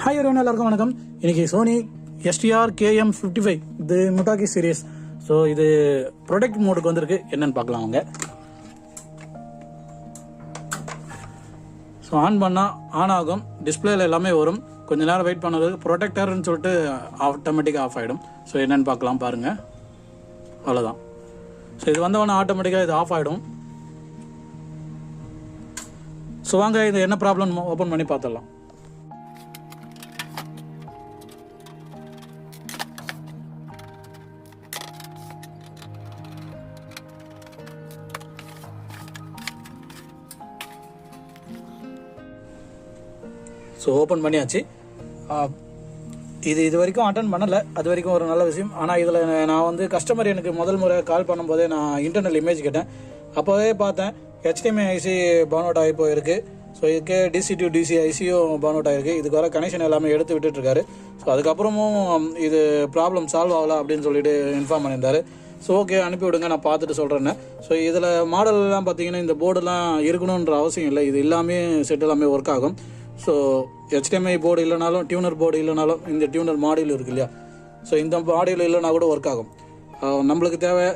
Hi everyone, எல்லாருக்கும் வணக்கம். இன்னைக்கு சோனி STR KM55 இது முட்டாக்கி சீரீஸ். ஸோ இது ப்ரொடெக்ட் மோடுக்கு வந்திருக்கு. என்னன்னு பார்க்கலாம் அவங்க. ஸோ ஆன் பண்ணால் ஆன் ஆகும், டிஸ்பிளேல எல்லாமே வரும். கொஞ்ச நேரம் வெயிட் பண்ணதுக்கு ப்ரொடெக்டர்னு சொல்லிட்டு ஆட்டோமேட்டிக்காக ஆஃப் ஆகிடும். ஸோ என்னன்னு பார்க்கலாம் பாருங்கள். அவ்வளோதான். ஸோ இது வந்தவொடனே ஆட்டோமேட்டிக்காக இது ஆஃப் ஆகிடும். ஸோ வாங்க இது என்ன ப்ராப்ளம் ஓப்பன் பண்ணி பார்த்துடலாம். ஸோ ஓப்பன் பண்ணியாச்சு. இது வரைக்கும் அட்டன் பண்ணலை, அது வரைக்கும் ஒரு நல்ல விஷயம். ஆனால் இதில் நான் வந்து கஸ்டமர் எனக்கு முதல் முறை கால் பண்ணும்போதே நான் இன்டர்னல் இமேஜ் கேட்டேன். அப்போவே பார்த்தேன் HDMI IC பர்ன் அவுட் ஆகி போயிருக்கு. ஸோ இதுக்கு DC to DC ICயும் பர்ன் அவுட் ஆகிருக்கு. இதுக்கு வர கனெக்ஷன் எல்லாமே எடுத்து விட்டுட்டுருக்காரு. ஸோ அதுக்கப்புறமும் இது ப்ராப்ளம் சால்வ் ஆகலை அப்படின்னு சொல்லிட்டு இன்ஃபார்ம் பண்ணியிருந்தார். ஸோ ஓகே அனுப்பி விடுங்க, நான் பார்த்துட்டு சொல்கிறேன்னு. ஸோ இதில் மாடல்லாம் பார்த்தீங்கன்னா இந்த போர்டெல்லாம் இருக்கணுன்ற அவசியம் இல்லை. இது எல்லாமே செட் எல்லாமே ஒர்க் ஆகும். ஸோ HDMI போர்டு இல்லைனாலும், டியூனர் போர்டு இல்லைனாலும், இந்த டியூனர் மாடியூல் இருக்கு இல்லையா, ஸோ இந்த மாடியூல் இல்லைனா கூட ஒர்க் ஆகும். நம்மளுக்கு தேவை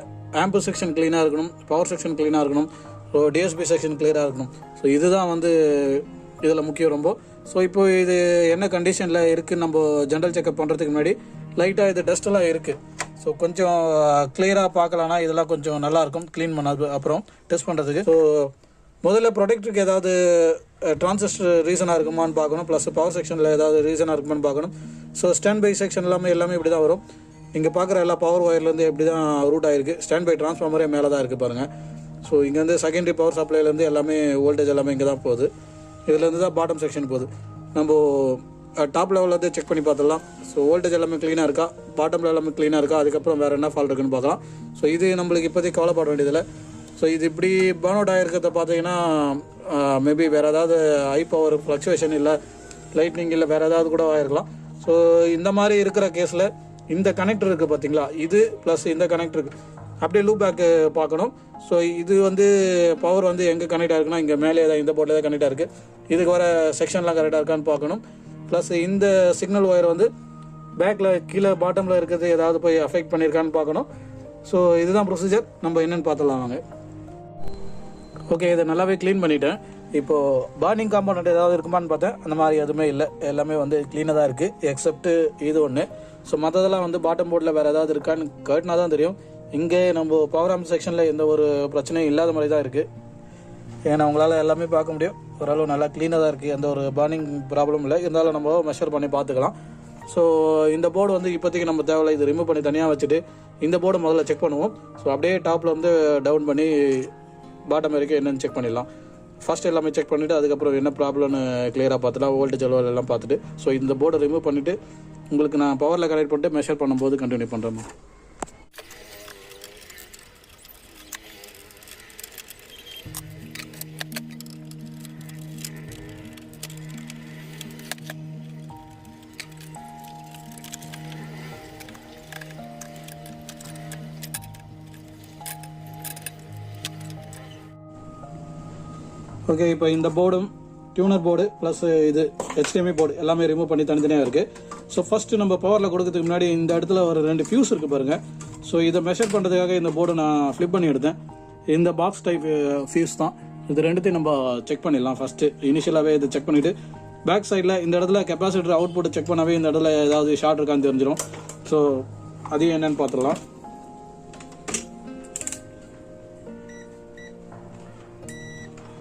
ஆம்பு செக்ஷன் க்ளீனாக இருக்கணும், பவர் செக்ஷன் க்ளீனாக இருக்கணும், ஸோ DSP செக்ஷன் கிளியராக இருக்கணும். ஸோ இதுதான் வந்து இதில் முக்கியம் ரொம்ப. ஸோ இப்போ இது என்ன கண்டிஷனில் இருக்குதுன்னு நம்ம ஜென்ரல் செக்அப் பண்ணுறதுக்கு முன்னாடி லைட்டாக இது டஸ்ட்டெல்லாம் இருக்குது. ஸோ கொஞ்சம் கிளியராக பார்க்கலான்னா இதெல்லாம் கொஞ்சம் நல்லாயிருக்கும் க்ளீன் பண்ணது அப்புறம் டெஸ்ட் பண்ணுறதுக்கு. ஸோ முதல்ல ப்ரொடெக்டருக்கு ஏதாவது டிரான்சிஸ்டர் ரீசனாக இருக்குமான்னு பார்க்கணும், ப்ளஸ் பவர் செக்ஷனில் ஏதாவது ரீசனாக இருக்குமான்னு பார்க்கணும். ஸோ ஸ்டாண்ட் பை செக்ஷன் எல்லாமே இப்படி தான் வரும். இங்கே பார்க்குற எல்லா பவர் ஒயர்லேருந்து எப்படி தான் ரூட் ஆகிருக்கு. ஸ்டாண்ட் பை டிரான்ஸ்ஃபார்மரே மேலே தான் இருக்குது பாருங்கள். ஸோ இங்கேருந்து செகண்டரி பவர் சப்ளைலேருந்து எல்லாமே வோல்டேஜ் எல்லாமே இங்கே தான் போகுது. இதுலேருந்து தான் பாட்டம் செக்ஷன் போகுது. நம்ம டாப் லெவலில் செக் பண்ணி பார்த்துடலாம். ஸோ வோல்டேஜ் எல்லாமே க்ளீனாக இருக்கா, பாட்டமில் எல்லாமே க்ளீனாக இருக்கா, அதுக்கப்புறம் வேறு என்ன ஃபால்ட் இருக்குன்னு பார்க்கலாம். ஸோ இது நம்மளுக்கு இப்போதைக்கு கவலைப்பட வேண்டியதில்லை. ஸோ இது இப்படி பர்ன் அவுட் ஆகிருக்கிறத பார்த்தீங்கன்னா மேபி வேறு ஏதாவது ஹை பவர் ஃப்ளக்சுவேஷன் இல்லை லைட்னிங் இல்லை வேறு ஏதாவது கூட ஆகிருக்கலாம். ஸோ இந்த மாதிரி இருக்கிற கேஸில் இந்த கனெக்டர் இருக்குது பார்த்தீங்களா, இது ப்ளஸ் இந்த கனெக்டர் இருக்குது, அப்படியே லூப் பேக்கு பார்க்கணும். ஸோ இது வந்து பவர் வந்து எங்கே கனெக்ட் ஆகிருக்குன்னா இங்கே மேலே தான் இந்த போர்ட்டில் தான் கனெக்ட் ஆகிருக்கு. இதுக்கு வர செக்ஷன்லாம் கரெக்டாக இருக்கான்னு பார்க்கணும். ப்ளஸ் இந்த சிக்னல் ஒயர் வந்து பேக்கில் கீழே பாட்டமில் இருக்கிறது ஏதாவது போய் அஃபெக்ட் பண்ணியிருக்கான்னு பார்க்கணும். ஸோ இதுதான் ப்ரொசீஜர். நம்ம என்னென்னு பார்த்துடலாம் வாங்க. ஓகே, இதை நல்லாவே க்ளீன் பண்ணிவிட்டேன். இப்போது பர்னிங் காம்பனண்ட் ஏதாவது இருக்குமான்னு பார்த்தேன். அந்த மாதிரி எதுவுமே இல்லை, எல்லாமே வந்து க்ளீனாக தான் இருக்குது எக்ஸப்ட்டு இது ஒன்று. ஸோ மற்றதெல்லாம் வந்து பாட்டம் போர்டில் வேறு ஏதாவது இருக்கான்னு கேட்டினா தான் தெரியும். இங்கே நம்ம பவர் ஆம்ப் செக்ஷனில் எந்த ஒரு பிரச்சனையும் இல்லாத மாதிரி தான் இருக்குது. ஏன்னா உங்களால் எல்லாமே பார்க்க முடியும். ஓரளவு நல்லா க்ளீனாக தான் இருக்குது, எந்த ஒரு பர்னிங் ப்ராப்ளம் இல்லை. இருந்தாலும் நம்ம மெஷர் பண்ணி பார்த்துக்கலாம். ஸோ இந்த போர்டு வந்து இப்போதைக்கு நம்ம தேவையில்லை, இது ரிமூவ் பண்ணி தனியாக வச்சுட்டு இந்த போர்டு முதல்ல செக் பண்ணுவோம். ஸோ அப்படியே டாப்பில் வந்து டவுன் பண்ணி பாட்டம் வரைக்கும் என்னென்னு செக் பண்ணிடலாம். ஃபர்ஸ்ட் எல்லாமே செக் பண்ணிவிட்டு அதுக்கப்புறம் என்ன ப்ராப்ளம்னு கிளியராக பார்த்துலாம், வோல்டேஜ் லெவல் எல்லாம் பார்த்துட்டு. ஸோ இந்த போர்டை ரிமூவ் பண்ணிவிட்டு உங்களுக்கு நான் பவரில் கனெக்ட் பண்ணிட்டு மெஷர் பண்ணும்போது கண்டினியூ பண்ணுறேன். ஓகே, இப்போ இந்த போர்டும் டியூனர் போர்டு ப்ளஸ் இது HDMI போர்டு எல்லாமே ரிமூவ் பண்ணி தனித்தனியாக இருக்குது. ஸோ ஃபஸ்ட்டு நம்ம பவரில் கொடுக்கறதுக்கு முன்னாடி இந்த இடத்துல ஒரு 2 ஃபியூஸ் இருக்குது பாருங்கள். ஸோ இதை மெஷர் பண்ணுறதுக்காக இந்த போர்டு நான் ஃப்ளிப் பண்ணி எடுத்தேன். இந்த பாக்ஸ் டைப் ஃபியூஸ் தான். இது ரெண்டுத்தையும் நம்ம செக் பண்ணிடலாம். ஃபஸ்ட்டு இனிஷியலாகவே இதை செக் பண்ணிவிட்டு பேக் சைடில் இந்த இடத்துல கெப்பாசிட்டர் அவுட்புட் செக் பண்ணவே இந்த இடத்துல ஏதாவது ஷார்ட் இருக்கான்னு தெரிஞ்சிடும். ஸோ அதையும் என்னென்னு பார்த்துடலாம்.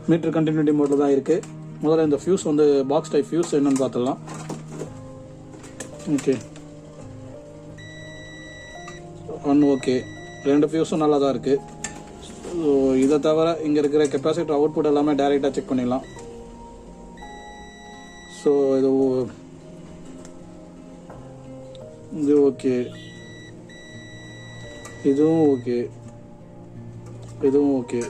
மீட்டர் கண்டினியூட்டி மோடில் தான் இருக்குது. முதல்ல இந்த ஃபியூஸ் வந்து பாக்ஸ் டைப் ஃபியூஸ் என்னன்னு பார்த்துடலாம். ஓகே, ஓகே, 2 ஃபியூஸும் நல்லா தான் இருக்குது. ஸோ இதை தவிர இங்கே இருக்கிற கெப்பாசிட்டர் அவுட்புட் எல்லாமே டைரெக்டாக செக் பண்ணிடலாம். ஸோ இது ஓகே, இதுவும் ஓகே, இதுவும் ஓகே,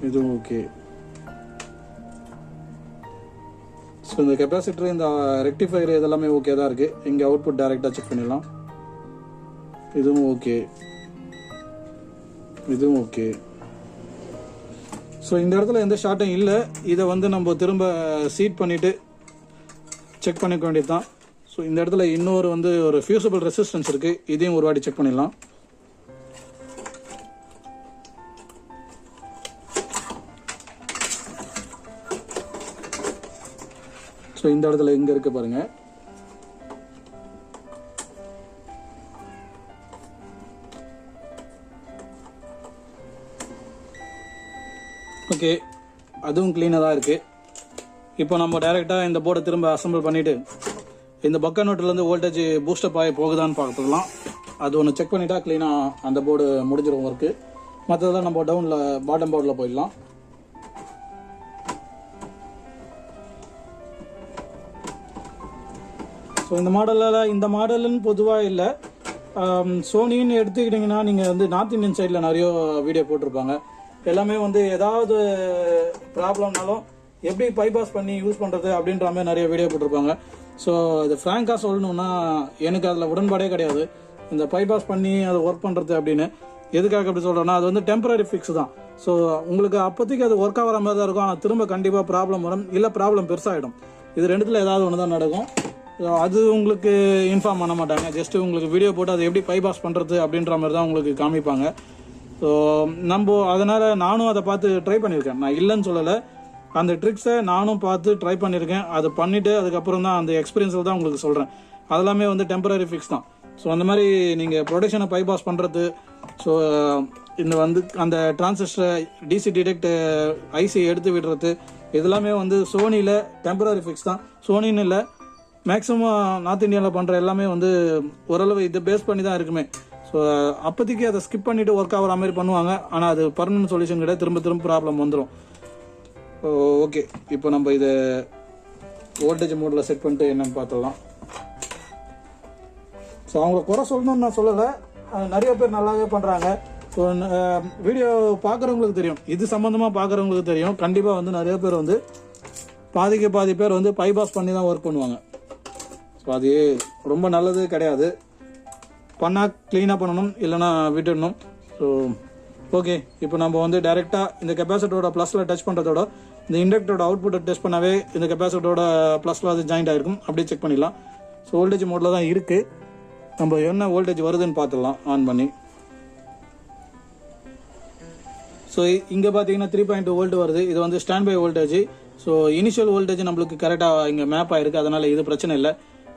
இதுவும் ஓகே. ஸோ இந்த கெப்பாசிட்டர் இந்த ரெக்டிஃபையர் இதெல்லாமே ஓகே தான் இருக்குது. இங்கே அவுட்புட் டைரெக்டாக செக் பண்ணிடலாம். இதுவும் ஓகே, இதுவும் ஓகே. ஸோ இந்த இடத்துல எந்த ஷார்ட்டும் இல்லை. இதை வந்து நம்ம திரும்ப சீட் பண்ணிவிட்டு செக் பண்ணிக்க வேண்டியது தான். ஸோ இந்த இடத்துல இன்னொரு வந்து ஒரு ஃபியூசபிள் ரெசிஸ்டன்ஸ் இருக்குது, இதையும் ஒரு வாட்டி செக் பண்ணிடலாம். ஸோ இந்த இடத்துல இங்கே இருக்கு பாருங்க. ஓகே, அதுவும் க்ளீனாக தான் இருக்குது. இப்போ நம்ம டைரெக்டாக இந்த போர்டை திரும்ப அசம்பிள் பண்ணிவிட்டு இந்த பக்க நோட்டிலேருந்து வோல்டேஜ் பூஸ்டப் ஆகி போகுதான்னு பார்த்துக்கலாம். அது ஒன்று செக் பண்ணிட்டா க்ளீனாக அந்த போர்டு முடிஞ்சிடும் ஒர்க்கு. மற்றதெல்லாம் நம்ம டவுனில் பாட்டம் போர்டில் போயிடலாம். ஸோ இந்த மாடலுன்னு பொதுவாக இல்லை, சோனின்னு எடுத்துக்கிட்டிங்கன்னா நீங்கள் வந்து நார்த் இந்தியன் சைடில் நிறைய வீடியோ போட்டிருப்பாங்க. எல்லாமே வந்து ஏதாவது ப்ராப்ளம்னாலும் எப்படி பைபாஸ் பண்ணி யூஸ் பண்ணுறது அப்படின்ற மாதிரி நிறைய வீடியோ போட்டிருப்பாங்க. ஸோ இது ஃப்ராங்காக சொல்லணுன்னா எனக்கு அதில் உடன்பாடே கிடையாது, இந்த பைபாஸ் பண்ணி அதை ஒர்க் பண்ணுறது அப்படின்னு. எதுக்காக அப்படி சொல்கிறேன்னா, அது வந்து டெம்பரரி ஃபிக்ஸ் தான். ஸோ உங்களுக்கு அப்போதைக்கு அது ஒர்க் ஆகிற மாதிரி தான் இருக்கும், ஆனால் திரும்ப கண்டிப்பாக ப்ராப்ளம் வரும், இல்லை ப்ராப்ளம் பெருசாகிடும். இது ரெண்டுத்தில் ஏதாவது ஒன்று தான் நடக்கும். அது உங்களுக்கு இன்ஃபார்ம் பண்ண மாட்டாங்க, ஜஸ்ட்டு உங்களுக்கு வீடியோ போட்டு அதை எப்படி பைபாஸ் பண்ணுறது அப்படின்ற மாதிரி தான் உங்களுக்கு காமிப்பாங்க. ஸோ நம்ம அதனால் நானும் அதை பார்த்து ட்ரை பண்ணியிருக்கேன், நான் இல்லைன்னு சொல்லலை. அந்த ட்ரிக்ஸை நானும் பார்த்து ட்ரை பண்ணியிருக்கேன். அதை பண்ணிவிட்டு அதுக்கப்புறம் தான் அந்த எக்ஸ்பீரியன்ஸில் தான் உங்களுக்கு சொல்கிறேன். அதெல்லாமே வந்து டெம்பரரி ஃபிக்ஸ் தான். ஸோ அந்த மாதிரி நீங்கள் ப்ரொடக்ஷனை பைபாஸ் பண்ணுறது, ஸோ இந்த வந்து அந்த டிரான்சிஸ்டர் டிசி டிடெக்ட் ஐசி எடுத்து விடுறது, இதெல்லாமே வந்து சோனியில் டெம்பரரி ஃபிக்ஸ் தான். சோனின்னு இல்லை, மேக்ஸிமம் நார்த் இந்தியாவில் பண்ணுற எல்லாமே வந்து ஓரளவு இதை பேஸ் பண்ணி தான் இருக்குமே. ஸோ அப்போதைக்கு அதை ஸ்கிப் பண்ணிவிட்டு ஒர்க் ஆகிற மாதிரி பண்ணுவாங்க, ஆனால் அது பர்மனன்ட் சொல்யூஷன் கிடையாது, திரும்ப ப்ராப்ளம் வந்துடும். ஓகே, இப்போ நம்ம இதை வோல்டேஜ் மோடில் செட் பண்ணிட்டு என்னன்னு பார்த்துடலாம். ஸோ அவங்கள குறை சொல்லணும்னு நான் சொல்லலை, நிறைய பேர் நல்லாவே பண்ணுறாங்க. ஸோ வீடியோ பார்க்குறவங்களுக்கு தெரியும், இது சம்மந்தமாக பார்க்குறவங்களுக்கு தெரியும். கண்டிப்பாக வந்து நிறைய பேர் வந்து பாதி பேர் வந்து பைபாஸ் பண்ணி தான் ஒர்க் பண்ணுவாங்க. ஸோ அது ரொம்ப நல்லது கிடையாது. பண்ணால் க்ளீனாக பண்ணணும், இல்லைனா விட்டுடணும். ஸோ ஓகே, இப்போ நம்ம வந்து டைரெக்டாக இந்த கெப்பாசிட்டரோட ப்ளஸில் டச் பண்ணுறதோட இந்த இண்டக்டரோட அவுட்புட்டை டெஸ்ட் பண்ணவே இந்த கெப்பாசிட்டரோட ப்ளஸில் அது ஜாயிண்ட் ஆகிருக்கும், அப்படியே செக் பண்ணிடலாம். ஸோ வோல்டேஜ் மோடில் தான் இருக்குது, நம்ம என்ன வோல்டேஜ் வருதுன்னு பார்த்துடலாம் ஆன் பண்ணி. ஸோ இங்கே பார்த்தீங்கன்னா 3.2 வோல்ட் வருது, இது வந்து stand by voltage. So initial voltage நம்மளுக்கு கரெக்டாக இங்கே மேப் ஆகிருக்கு, அதனால் இது பிரச்சனை இல்லை.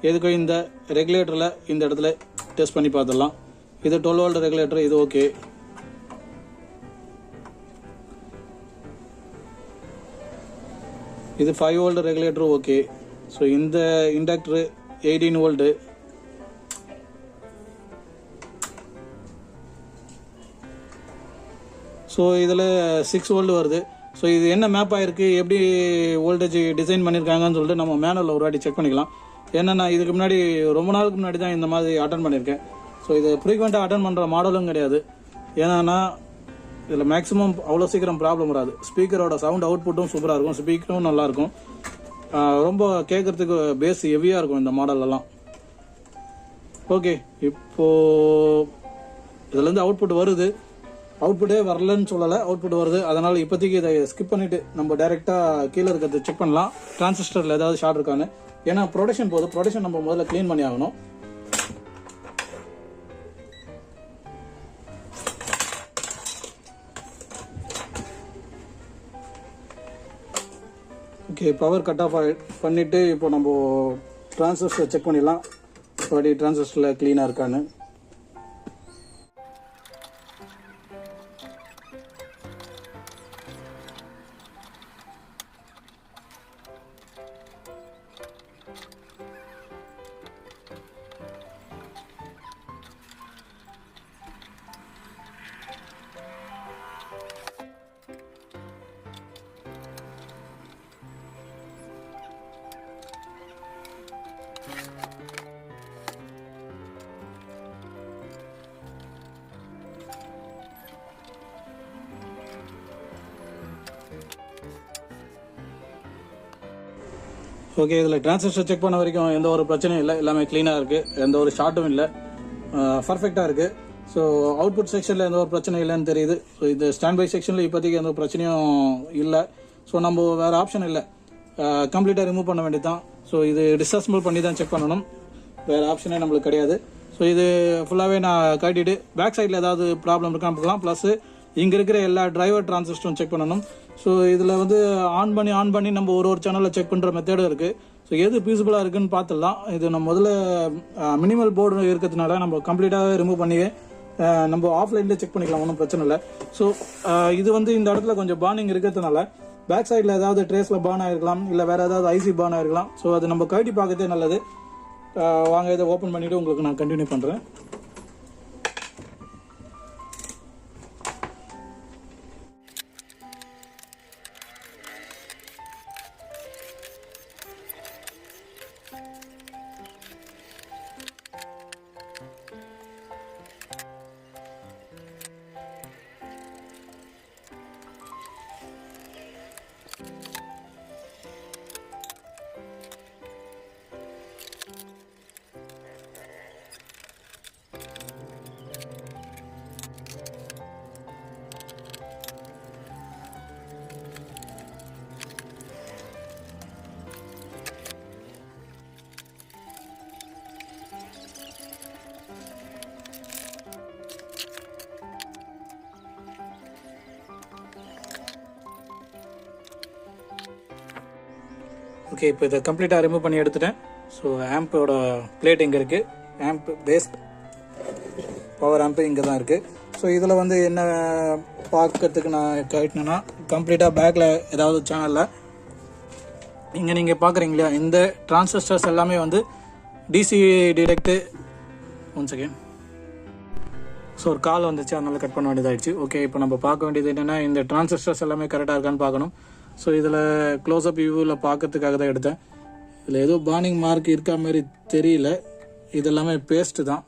எதுக்கும் இந்த ரெகுலேட்டரில் இந்த இடத்துல டெஸ்ட் பண்ணி பார்த்துடலாம். இது 12 வோல்ட் ரெகுலேட்டர், இது ஓகே. இது 5 வோல்ட் ரெகுலேட்டர் ஓகே. ஸோ இந்த இண்டக்டர் 18 வோல்ட்டு. ஸோ இதில் 6 வோல்ட் வருது. ஸோ இது என்ன மேப் ஆகிருக்கு, எப்படி வோல்டேஜ் டிசைன் பண்ணியிருக்காங்கன்னு சொல்லிட்டு நம்ம மேனுவலில் ஒரு வாட்டி செக் பண்ணிக்கலாம். ஏன்னா நான் இதுக்கு முன்னாடி ரொம்ப நாளுக்கு முன்னாடி தான் இந்த மாதிரி அட்டன் பண்ணியிருக்கேன். ஸோ இது ஃப்ரீக்வெண்ட்டாக அட்டன் பண்ணுற மாடலும் கிடையாது. ஏன்னா இதில் மேக்ஸிமம் அவ்வளோ சீக்கிரம் ப்ராப்ளம் வராது. ஸ்பீக்கரோட சவுண்ட் அவுட்புட்டும் சூப்பராக இருக்கும், ஸ்பீக்கரும் நல்லாயிருக்கும், ரொம்ப கேட்குறதுக்கு பேஸ் ஹெவியாக இருக்கும் இந்த மாடலெல்லாம். ஓகே, இப்போது இதுலேருந்து அவுட்புட் வருது, அவுட்புட்டே வரலன்னு சொல்லலை, அவுட்புட் வருது. அதனால் இப்போதைக்கு இதை ஸ்கிப் பண்ணிவிட்டு நம்ம டைரெக்டாக கீழே இருக்கிறது செக் பண்ணலாம், டிரான்சிஸ்டரில் ஏதாவது ஷார்ட் இருக்கான்னு. ஏன்னா ப்ரொடக்ஷன் நம்ம முதல்ல க்ளீன் பண்ணி ஆகணும். ஓகே, பவர் கட் ஆஃப் பண்ணிவிட்டு இப்போ நம்ம டிரான்சிஸ்டர் செக் பண்ணிடலாம், டிரான்சிஸ்டரில் க்ளீனாக இருக்கான்னு. ஓகே, இதில் டிரான்சிஸ்டர் செக் பண்ண வரைக்கும் எந்த ஒரு பிரச்சனையும் இல்லை, எல்லாமே க்ளீனாக இருக்குது, எந்த ஒரு ஷார்ட்டும் இல்லை, பர்ஃபெக்டாக இருக்குது. ஸோ அவுட்புட் செக்ஷனில் எந்த ஒரு பிரச்சனை இல்லைன்னு தெரியுது. ஸோ இந்த ஸ்டாண்ட் பை செக்ஷனில் இப்போதைக்கு எந்த பிரச்சனையும் இல்லை. ஸோ நம்ம வேறு ஆப்ஷன் இல்லை, கம்ப்ளீட்டாக ரிமூவ் பண்ண வேண்டியது தான். ஸோ இது டிஸ்அசம்பிள் பண்ணி தான் செக் பண்ணணும், வேறு ஆப்ஷனே நம்மளுக்கு கிடையாது. ஸோ இது ஃபுல்லாகவே நான் கட்டிட்டு பேக் சைடில் ஏதாவது ப்ராப்ளம் இருக்கான்னு பார்க்கலாம். ப்ளஸ் இங்கே இருக்கிற எல்லா டிரைவர் டிரான்சிஸ்டரும் செக் பண்ணணும். ஸோ இதில் வந்து ஆன் பண்ணி நம்ம ஒரு சேனலில் செக் பண்ணுற மெத்தடும் இருக்குது. ஸோ எது பீஸிபிளாக இருக்குன்னு பார்த்துடலாம். இது நம்ம முதல்ல மினிமல் போர்டு இருக்கிறதுனால நம்ம கம்ப்ளீட்டாக ரிமூவ் பண்ணி நம்ம ஆஃப்லைன்லேயே செக் பண்ணிக்கலாம், ஒன்றும் பிரச்சனை இல்லை. ஸோ இது வந்து இந்த இடத்துல கொஞ்சம் பார்னிங் இருக்கிறதுனால பேக் சைடில் ஏதாவது ட்ரேஸில் பார்ன் ஆகிருக்கலாம், இல்லை வேறு ஏதாவது ஐசி பார்ன் ஆகிருக்கலாம். ஸோ அது நம்ம கழட்டி பார்க்கறதே நல்லது. வாங்க இதை ஓப்பன் பண்ணிவிட்டு உங்களுக்கு நான் கண்டினியூ பண்ணுறேன். ஓகே, இப்போ இதை கம்ப்ளீட்டாக ரிமூவ் பண்ணி எடுத்துட்டேன். ஸோ ஆம்போட பிளேட் இங்கே இருக்குது, ஆம்ப் பேஸ் பவர் ஆம்ப்பு இங்கே தான் இருக்குது. ஸோ இதில் வந்து என்ன பார்க்கறதுக்கு நான் கட்டினேன்னா, கம்ப்ளீட்டாக பேக்கில் ஏதாவது சேனலில் இங்கே நீங்கள் பார்க்குறீங்களா, இந்த டிரான்சிஸ்டர்ஸ் எல்லாமே வந்து DC detect. One second. So ஒரு கால் வந்துச்சு, அதனால் கட் பண்ண வேண்டியதாகிடுச்சு. ஓகே, இப்போ நம்ம பார்க்க வேண்டியது என்னென்னா, இந்த டிரான்சிஸ்டர்ஸ் எல்லாமே கரெக்டாக இருக்கான்னு பார்க்கணும். ஸோ இதில் க்ளோஸ்அப் வியூவில் பார்க்கறதுக்காக தான் எடுத்தேன். இதில் ஏதோ பார்னிங் மார்க் இருக்கா மாதிரி தெரியல, இது எல்லாமே பேஸ்ட்டு தான்.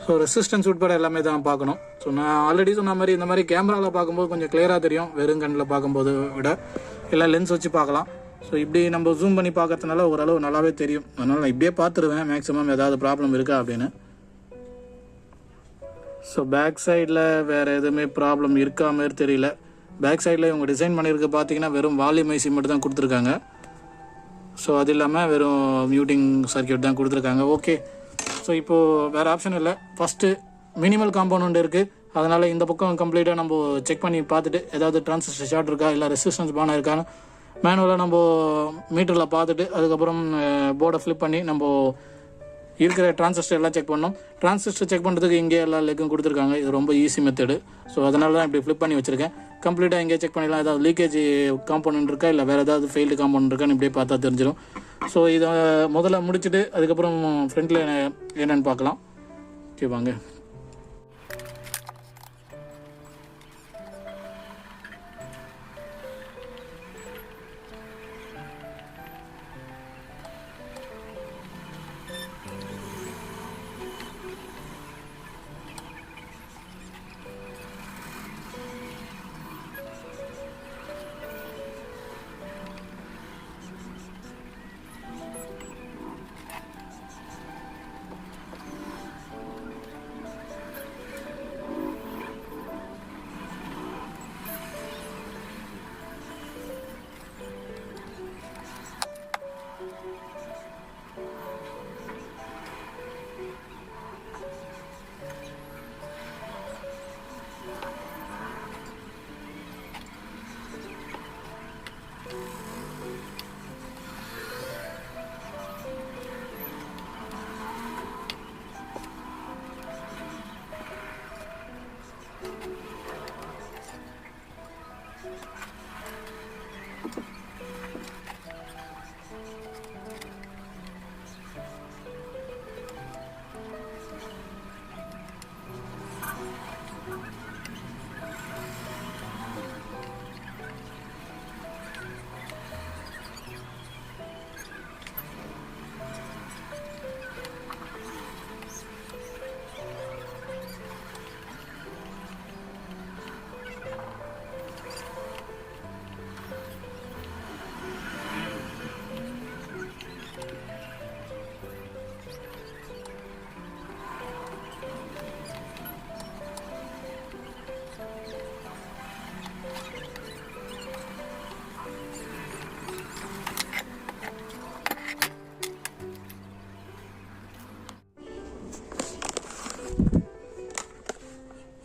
ஸோ ரெசிஸ்டன்ஸ் உட்பட எல்லாமே தான் பார்க்கணும். ஸோ நான் ஆல்ரெடி சொன்ன மாதிரி இந்த மாதிரி கேமராவில் பார்க்கும்போது கொஞ்சம் கிளியராக தெரியும், வெறும் கண்ணில் பார்க்கும்போது விட. இல்லை லென்ஸ் வச்சு பார்க்கலாம். ஸோ இப்படி நம்ம ஜூம் பண்ணி பார்க்கறதுனால ஓரளவு நல்லாவே தெரியும். அதனால் நான் இப்படியே பார்த்துருவேன் மேக்ஸிமம் ஏதாவது ப்ராப்ளம் இருக்கா அப்படின்னு. ஸோ பேக் சைடில் வேறு எதுவுமே ப்ராப்ளம் இருக்கா மாதிரி தெரியல. பேக் சைடில் இவங்க டிசைன் பண்ணியிருக்க பார்த்தீங்கன்னா வெறும் வால்யூம் ஐசி மட்டும் தான் கொடுத்துருக்காங்க. ஸோ அது இல்லாமல் வெறும் மியூட்டிங் சர்க்கியூட் தான் கொடுத்துருக்காங்க. ஓகே, ஸோ இப்போது வேறு ஆப்ஷன் இல்லை. ஃபஸ்ட்டு மினிமல் காம்பவுண்ட் இருக்குது, அதனால் இந்த பக்கம் கம்ப்ளீட்டாக நம்ம செக் பண்ணி பார்த்துட்டு ஏதாவது டிரான்சிஸ்டர் ஷார்ட் இருக்கா, இல்லை ரெசிஸ்டன்ஸ் பான் இருக்கான்னு மேனுவலாக நம்ம மீட்டரில் பார்த்துட்டு அதுக்கப்புறம் போர்டை ஃப்ளிப் பண்ணி நம்ம இருக்கிற டிரான்சிஸ்டர் எல்லாம் செக் பண்ணோம். டிரான்சிஸ்டர் செக் பண்ணுறதுக்கு இங்கே எல்லா லெக்கும் கொடுத்துருக்காங்க. இது ரொம்ப ஈஸி மெத்தடு. ஸோ அதனால தான் இப்படி ஃப்ளிப் பண்ணி வச்சுருக்கேன். கம்ப்ளீட்டாக இங்கே செக் பண்ணிடலாம். ஏதாவது லீக்கேஜ் காம்பவுண்ட் இருக்கா, இல்லை வேறு ஏதாவது ஃபெயில்டு காம்பவுண்ட் இருக்கான்னு இப்படியே பார்த்தா தெரிஞ்சிடும். ஸோ இதை முதல்ல முடிச்சுட்டு அதுக்கப்புறம் ஃப்ரண்ட்டில் என்னென்னு பார்க்கலாம். ஓகே வாங்க.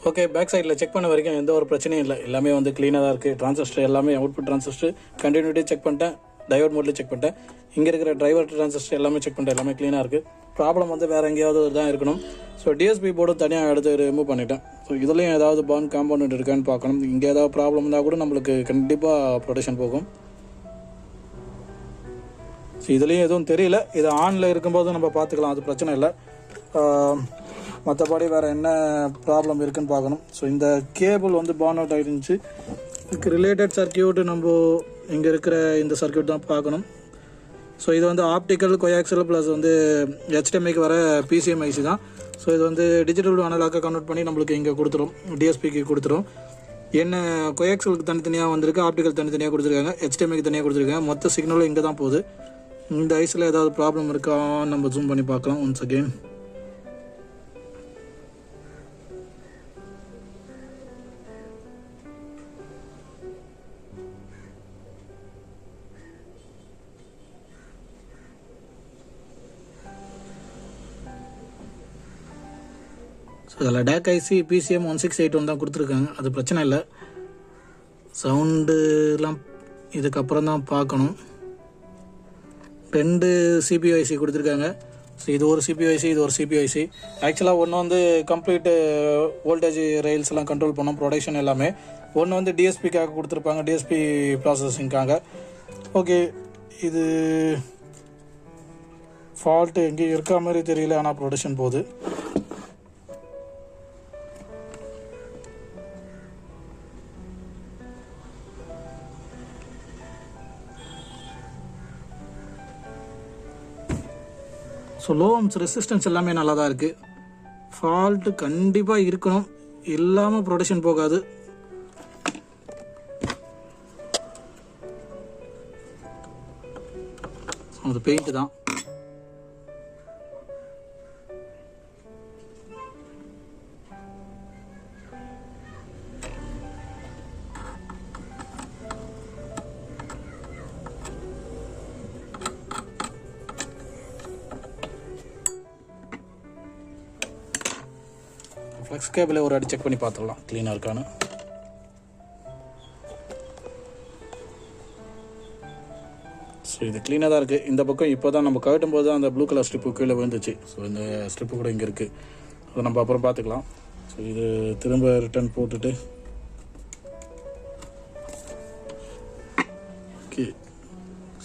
ஓகே, பேக் சைடில் செக் பண்ண வரைக்கும் எந்த ஒரு பிரச்சனையும் இல்லை, எல்லாமே வந்து க்ளீனாக தான் இருக்குது. டிரான்சிஸ்டர் எல்லாமே அவுட்புட் டிரான்சிஸ்டர் கண்டினியூட்டி செக் பண்ணிட்டேன், டையோட் மோட்லேயும் செக் பண்ணிட்டேன். இங்கே இருக்கிற டிரைவர் டிரான்சிஸ்டர் எல்லாமே செக் பண்ணிட்டேன், எல்லாமே க்ளீனாக இருக்குது. ப்ராப்ளம் வந்து வேறு எங்கேயாவது தான் இருக்கணும். ஸோ டிஎஸ்பி போர்டும் தனியாக எடுத்து ரிமூவ் பண்ணிட்டேன். ஸோ இதுலேயும் ஏதாவது பர்ன் காம்பவுண்ட் இருக்கான்னு பார்க்கணும். இங்கே ஏதாவது ப்ராப்ளம் இருந்தால் கூட நம்மளுக்கு கண்டிப்பாக ப்ரொடக்ஷன் போகும். ஸோ இதுலேயும் எதுவும் தெரியல, இது ஆனில் இருக்கும்போது நம்ம பார்த்துக்கலாம், அது பிரச்சனை இல்லை. மற்றபடி வேறு என்ன ப்ராப்ளம் இருக்குதுன்னு பார்க்கணும். ஸோ இந்த கேபிள் வந்து பர்ன் அவுட் ஆகிருந்துச்சு. இதுக்கு ரிலேட்டட் சர்க்கியூட் நம்ம இங்கே இருக்கிற இந்த சர்க்கியூட் தான் பார்க்கணும். ஸோ இது வந்து ஆப்டிக்கல் கோயாக்சல் ப்ளஸ் வந்து HDMIக்கு வர PCM IC தான். ஸோ இது வந்து டிஜிட்டல் அனலாக கன்வெர்ட் பண்ணி நம்மளுக்கு இங்கே கொடுத்துரும், டிஎஸ்பிக்கு கொடுத்துரும். என்ன கோயாக்சலுக்கு தனித்தனியாக வந்திருக்கு, ஆப்டிக்கல் தனித்தனியாக கொடுத்துருக்காங்க, HDMIக்கு தனியாக கொடுத்துருக்காங்க. மொத்த சிக்னலும் இங்கே தான் போகுது. இந்த ஐஸில் ஏதாவது ப்ராப்ளம் இருக்கான்னு நம்ம ஜூம் பண்ணி பார்க்கலாம் ஒன்ஸ் அகெயின். ஸோ அதில் டேக் ஐசி PCM 1681 தான் கொடுத்துருக்காங்க, அது பிரச்சனை இல்லை. சவுண்டுலாம் இதுக்கப்புறம் தான் பார்க்கணும். 2 CPU IC கொடுத்துருக்காங்க. ஸோ இது ஒரு CPU IC, இது ஒரு CPU IC. ஆக்சுவலாக ஒன்று வந்து கம்ப்ளீட் வோல்டேஜ் ரெயில்ஸ் எல்லாம் கண்ட்ரோல் பண்ணோம், ப்ரொடக்ஷன் எல்லாமே. ஒன்று வந்து டிஎஸ்பிக்காக கொடுத்துருப்பாங்க, டிஎஸ்பி ப்ராசஸிங்காக. ஓகே, இது ஃபால்ட்டு எங்கேயும் இருக்கா மாதிரி தெரியல, ஆனால் ப்ரொடக்ஷன் போகுது. ஸோ லோ ஓம்ஸ் ரெசிஸ்டன்ஸ் எல்லாமே நல்லா தான் இருக்குது. ஃபால்ட்டு கண்டிப்பாக இருக்கணும், இல்லாமல் ப்ரொடக்ஷன் போகாது. அது பெயிண்ட் தான். ஃப்ளெக்ஸ் கேபிளை ஒரு அடி செக் பண்ணி பார்த்துடலாம் க்ளீனாக இருக்கான்னு. ஸோ இது க்ளீனாக தான் இருக்குது. இந்த பக்கம் இப்போ தான் நம்ம கழட்டும் போது அந்த ப்ளூ கலர் ஸ்ட்ரிப்பு கீழே விழுந்துச்சு. ஸோ இந்த ஸ்ட்ரிப்பு கூட இங்கே இருக்குது, அதை நம்ம அப்புறம் பார்த்துக்கலாம். ஸோ இது திரும்ப ரிட்டர்ன் போட்டுட்டு ஓகே.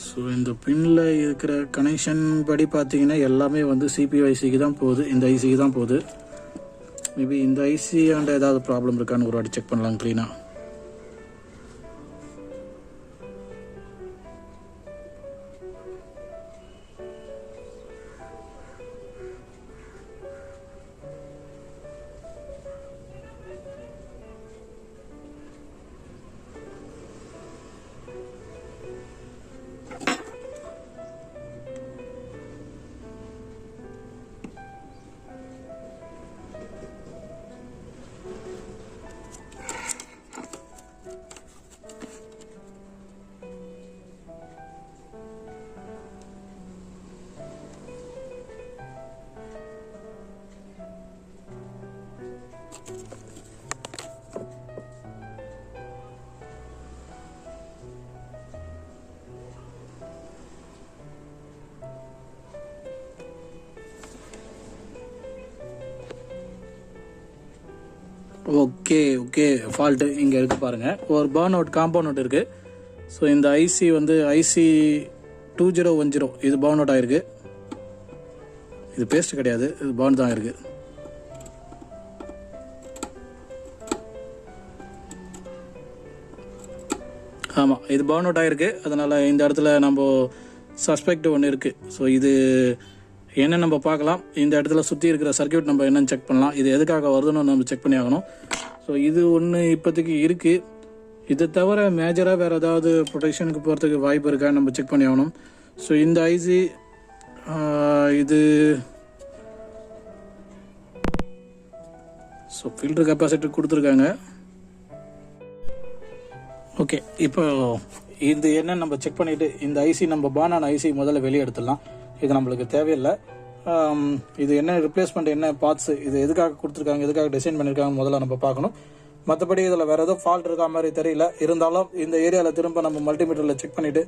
ஸோ இந்த பின்னில் இருக்கிற கனெக்ஷன் படி பார்த்தீங்கன்னா எல்லாமே வந்து CPU ICக்கு தான் போகுது, இந்த ஐசிக்கு தான் போகுது. மேபி இந்த ஐசி ஆண்ட ஏதாவது ப்ராப்ளம் இருக்கான்னு ஒரு வாட்டி செக் பண்ணலாம் க்ளீனாக. ஓகே ஓகே, ஃபால்ட்டு இங்கே இருக்குது பாருங்கள். ஒரு பர்ன் அவுட் காம்பவுண்ட் இருக்குது. ஸோ இந்த ஐசி வந்து IC 2010 இது பர்ன் அவுட் ஆகிருக்கு. இது பேஸ்ட் கிடையாது, இது பர்ன் தான் இருக்குது. ஆமாம், இது பர்ன் அவுட் ஆகிருக்கு. அதனால் இந்த இடத்துல நம்ம சஸ்பெக்ட் ஒன்று இருக்குது. ஸோ இது என்ன நம்ம பார்க்கலாம். இந்த இடத்துல சுற்றி இருக்கிற சர்க்கியூட் நம்ம என்னென்னு செக் பண்ணலாம். இது எதுக்காக வருதுன்னு நம்ம செக் பண்ணி ஆகணும். ஸோ இது ஒன்று இப்போதைக்கு இருக்குது. இது தவிர மேஜராக வேறு ஏதாவது ப்ரொடெக்ஷனுக்கு போகிறதுக்கு வாய்ப்பு இருக்கான்னு நம்ம செக் பண்ணி ஆகணும். ஸோ இந்த ஐசி இது ஸோ ஃபில்டர் கெப்பாசிட்டி கொடுத்துருக்காங்க. ஓகே, இப்போ இது என்ன நம்ம செக் பண்ணிவிட்டு இந்த ஐசி நம்ம பானான ஐசி முதல்ல வெளியே எடுத்துடலாம். இது நம்மளுக்கு தேவையில்லை. இது என்ன ரிப்ளேஸ்மெண்ட், என்ன பார்ட்ஸ், இது எதுக்காக கொடுத்துருக்காங்க, எதுக்காக டிசைன் பண்ணியிருக்காங்க முதல்ல நம்ம பார்க்கணும். மற்றபடி இதில் வேறு ஏதோ ஃபால்ட் இருக்கா மாதிரி தெரியல. இருந்தாலும் இந்த ஏரியாவில் திரும்ப நம்ம மல்டிமீட்டரில் செக் பண்ணிவிட்டு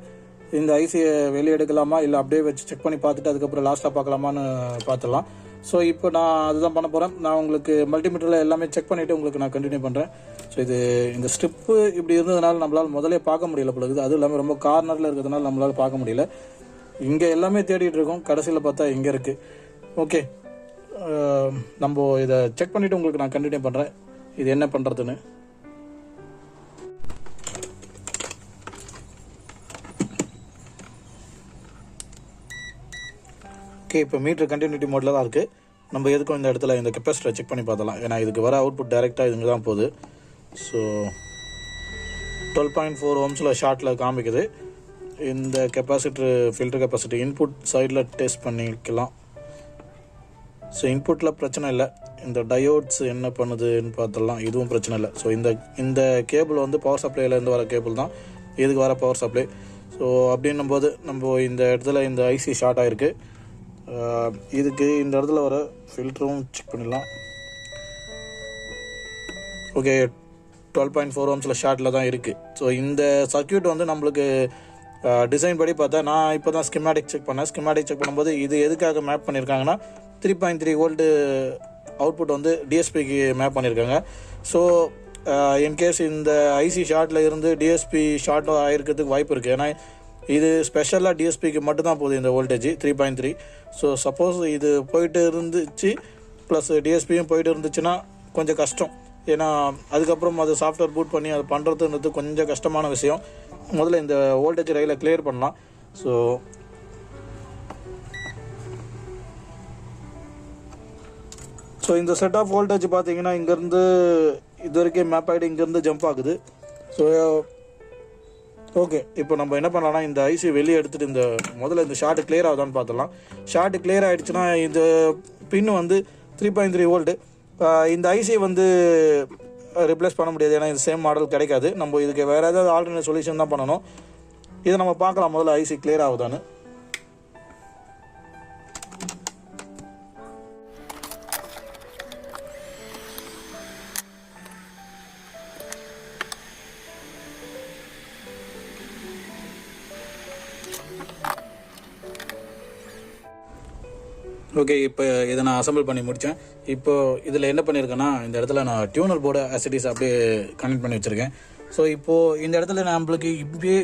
இந்த ஐசியை வெளியே எடுக்கலாமா இல்லை அப்படியே வச்சு செக் பண்ணி பார்த்துட்டு அதுக்கப்புறம் லாஸ்ட்டாக பார்க்கலாமான்னு பார்த்துடலாம். ஸோ இப்போ நான் அதுதான் பண்ண போகிறேன். நான் உங்களுக்கு மல்டிமீட்டரில் எல்லாமே செக் பண்ணிவிட்டு உங்களுக்கு நான் கண்டினியூ பண்ணுறேன். ஸோ இது இந்த ஸ்ட்ரிப்பு இப்படி இருந்ததுனால நம்மளால் முதலே பார்க்க முடியல பொழுது. அதுவும் இல்லாமல் ரொம்ப கார்னரில் இருக்கிறதுனால நம்மளால் பார்க்க முடியல. இங்கே எல்லாமே தேடிட்டு இருக்கோம், கடைசியில் பார்த்தா இங்கே இருக்குது. ஓகே, நம்ம இதை செக் பண்ணிவிட்டு உங்களுக்கு நான் கண்டினியூ பண்ணுறேன் இது என்ன பண்ணுறதுன்னு. ஓகே, இப்போ மீட்டர் கண்டினியூட்டி மோடில் தான் இருக்குது. நம்ம எதுக்கும் இந்த இடத்துல இந்த கெப்பாசிட்டரை செக் பண்ணி பார்த்தலாம். ஏன்னா இதுக்கு வர அவுட்புட் டைரெக்டாக இதுங்க தான் போகுது. ஸோ 12.4 ohmஸில் ஷார்ட்டில் காமிக்குது. இந்த கெப்பாசிட்டர் ஃபில்டர் கெப்பாசிட்டி இன்புட் சைடில் டெஸ்ட் பண்ணிக்கலாம். ஸோ இன்புட்டில் பிரச்சனை இல்லை. இந்த டயோட்ஸ் என்ன பண்ணுதுன்னு பார்த்துடலாம். இதுவும் பிரச்சனை இல்லை. ஸோ இந்த கேபிள் வந்து பவர் சப்ளைலேருந்து வர கேபிள் தான், இதுக்கு வர பவர் சப்ளை. ஸோ அப்படின்னும் போது நம்ம இந்த இடத்துல இந்த ஐசி ஷார்ட் ஆகிருக்கு. இதுக்கு இந்த இடத்துல வர ஃபில்டரும் செக் பண்ணிடலாம். ஓகே, 12.4 ohmஸில் ஷார்ட்டில் தான் இருக்குது. ஸோ இந்த சர்க்யூட் வந்து நம்மளுக்கு டிசைன் படி பார்த்தா, நான் இப்போ தான் ஸ்கிமேட்டிக் செக் பண்ணேன். ஸ்கிமேட்டிக் செக் பண்ணும்போது இது எதுக்காக மேப் பண்ணியிருக்காங்கன்னா 3.3 வோல்ட்டு அவுட்புட் வந்து டிஎஸ்பிக்கு மேப் பண்ணியிருக்காங்க. ஸோ இன்கேஸ் இந்த ஐசி ஷார்ட்டில் இருந்து டிஎஸ்பி ஷார்ட் ஆகிருக்கிறதுக்கு வாய்ப்பு இருக்குது. ஏன்னா இது ஸ்பெஷலாக டிஎஸ்பிக்கு மட்டும்தான் போகுது இந்த வோல்டேஜ் 3.3. ஸோ சப்போஸ் இது போயிட்டு இருந்துச்சு ப்ளஸ் டிஎஸ்பியும் போயிட்டு இருந்துச்சுன்னா கொஞ்சம் கஷ்டம். ஏன்னா அதுக்கப்புறம் அது சாஃப்ட்வேர் பூட் பண்ணி அது பண்ணுறதுன்றது கொஞ்சம் கஷ்டமான விஷயம். முதல்ல இந்த வோல்டேஜ் ரயிலை கிளியர் பண்ணலாம். ஸோ இந்த செட் ஆஃப் வோல்டேஜ் பார்த்தீங்கன்னா இங்கேருந்து இது வரைக்கும் மேப் ஆகிட்டு இங்கேருந்து ஜம்ப் ஆகுது. ஸோ ஓகே, இப்போ நம்ம என்ன பண்ணலாம்னா இந்த ஐசி வெளியே எடுத்துகிட்டு இந்த முதல்ல இந்த ஷார்ட் கிளியர் ஆகுதான்னு பார்த்துலாம். ஷார்ட் கிளியர் ஆகிடுச்சுன்னா இந்த பின்னு வந்து 3.3 வோல்ட்டு. இந்த ஐசி வந்து ரிப்ளேஸ் பண்ண முடியாது, ஏன்னா இது சேம் மாடல் கிடைக்காது. நம்ம இதுக்கு வேறு ஏதாவது ஆல்டர்னேட் சொல்யூஷன் தான் பண்ணணும். இதை நம்ம பார்க்கலாம் முதல்ல ஐசி கிளியர் ஆகுதான்னு. ஓகே, இப்போ இதை நான் அசம்பிள் பண்ணி முடித்தேன். இப்போது இதில் என்ன பண்ணியிருக்கேன்னா இந்த இடத்துல நான் டியூனர் போர்டு ஆசிட்டிஸ் அப்படியே கனெக்ட் பண்ணி வச்சுருக்கேன். ஸோ இப்போது இந்த இடத்துல நம்மளுக்கு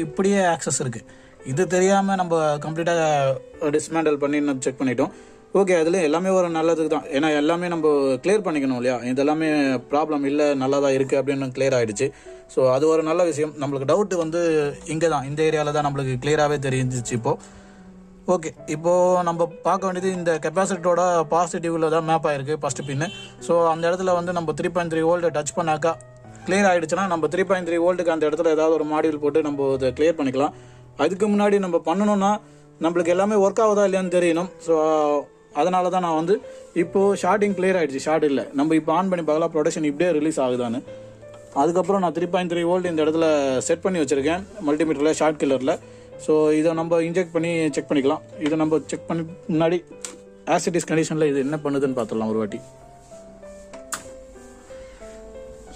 இப்படியே ஆக்சஸ் இருக்குது. இது தெரியாமல் நம்ம கம்ப்ளீட்டாக டிஸ்மேண்டல் பண்ணி நம்ம செக் பண்ணிட்டோம். ஓகே, அதில் எல்லாமே ஒரு நல்லதுக்கு தான். ஏன்னா எல்லாமே நம்ம கிளியர் பண்ணிக்கணும் இல்லையா. இதெல்லாமே ப்ராப்ளம் இல்லை, நல்லா தான் இருக்குது அப்படின்னு கிளியர் ஆகிடுச்சு. ஸோ அது ஒரு நல்ல விஷயம். நம்மளுக்கு டவுட்டு வந்து இங்கே தான், இந்த ஏரியாவில் தான் நம்மளுக்கு கிளியராகவே தெரிஞ்சிச்சு இப்போது. ஓகே, இப்போது நம்ம பார்க்க வேண்டியது இந்த கெப்பாசிட்டரோட பாசிட்டிவில் தான் மேப் ஆகிருக்கு ஃபஸ்ட்டு பின்னு. ஸோ அந்த இடத்துல வந்து நம்ம 3.3 வோல்ட்டை டச் பண்ணாக்கா கிளியர் ஆகிடுச்சுன்னா நம்ம 3.3 வோல்ட்டுக்கு அந்த இடத்துல ஏதாவது ஒரு மாடியூல் போட்டு நம்ம அதை கிளியர் பண்ணிக்கலாம். அதுக்கு முன்னாடி நம்ம பண்ணணும்னா நம்மளுக்கு எல்லாமே ஒர்க் ஆகுதா இல்லையான்னு தெரியணும். ஸோ அதனால தான் நான் வந்து இப்போது ஷார்ட்டிங் கிளியர் ஆகிடுச்சு, ஷார்ட் இல்லை. நம்ம இப்போ ஆன் பண்ணி பார்க்கலாம் ப்ரொடக்ஷன் இப்படியே ரிலீஸ் ஆகுதான்னு. அதுக்கப்புறம் நான் 3.3 வோல்ட் இந்த இடத்துல செட் பண்ணி வச்சுருக்கேன் மல்டிமீட்டரில், ஷார்ட் கில்லரில். ஸோ இதை நம்ம இன்ஜெக்ட் பண்ணி செக் பண்ணிக்கலாம். இதை நம்ம செக் பண்ணி முன்னாடி ஆசிட்டிஸ் கண்டிஷனில் இது என்ன பண்ணுதுன்னு பார்த்துடலாம் ஒரு வாட்டி.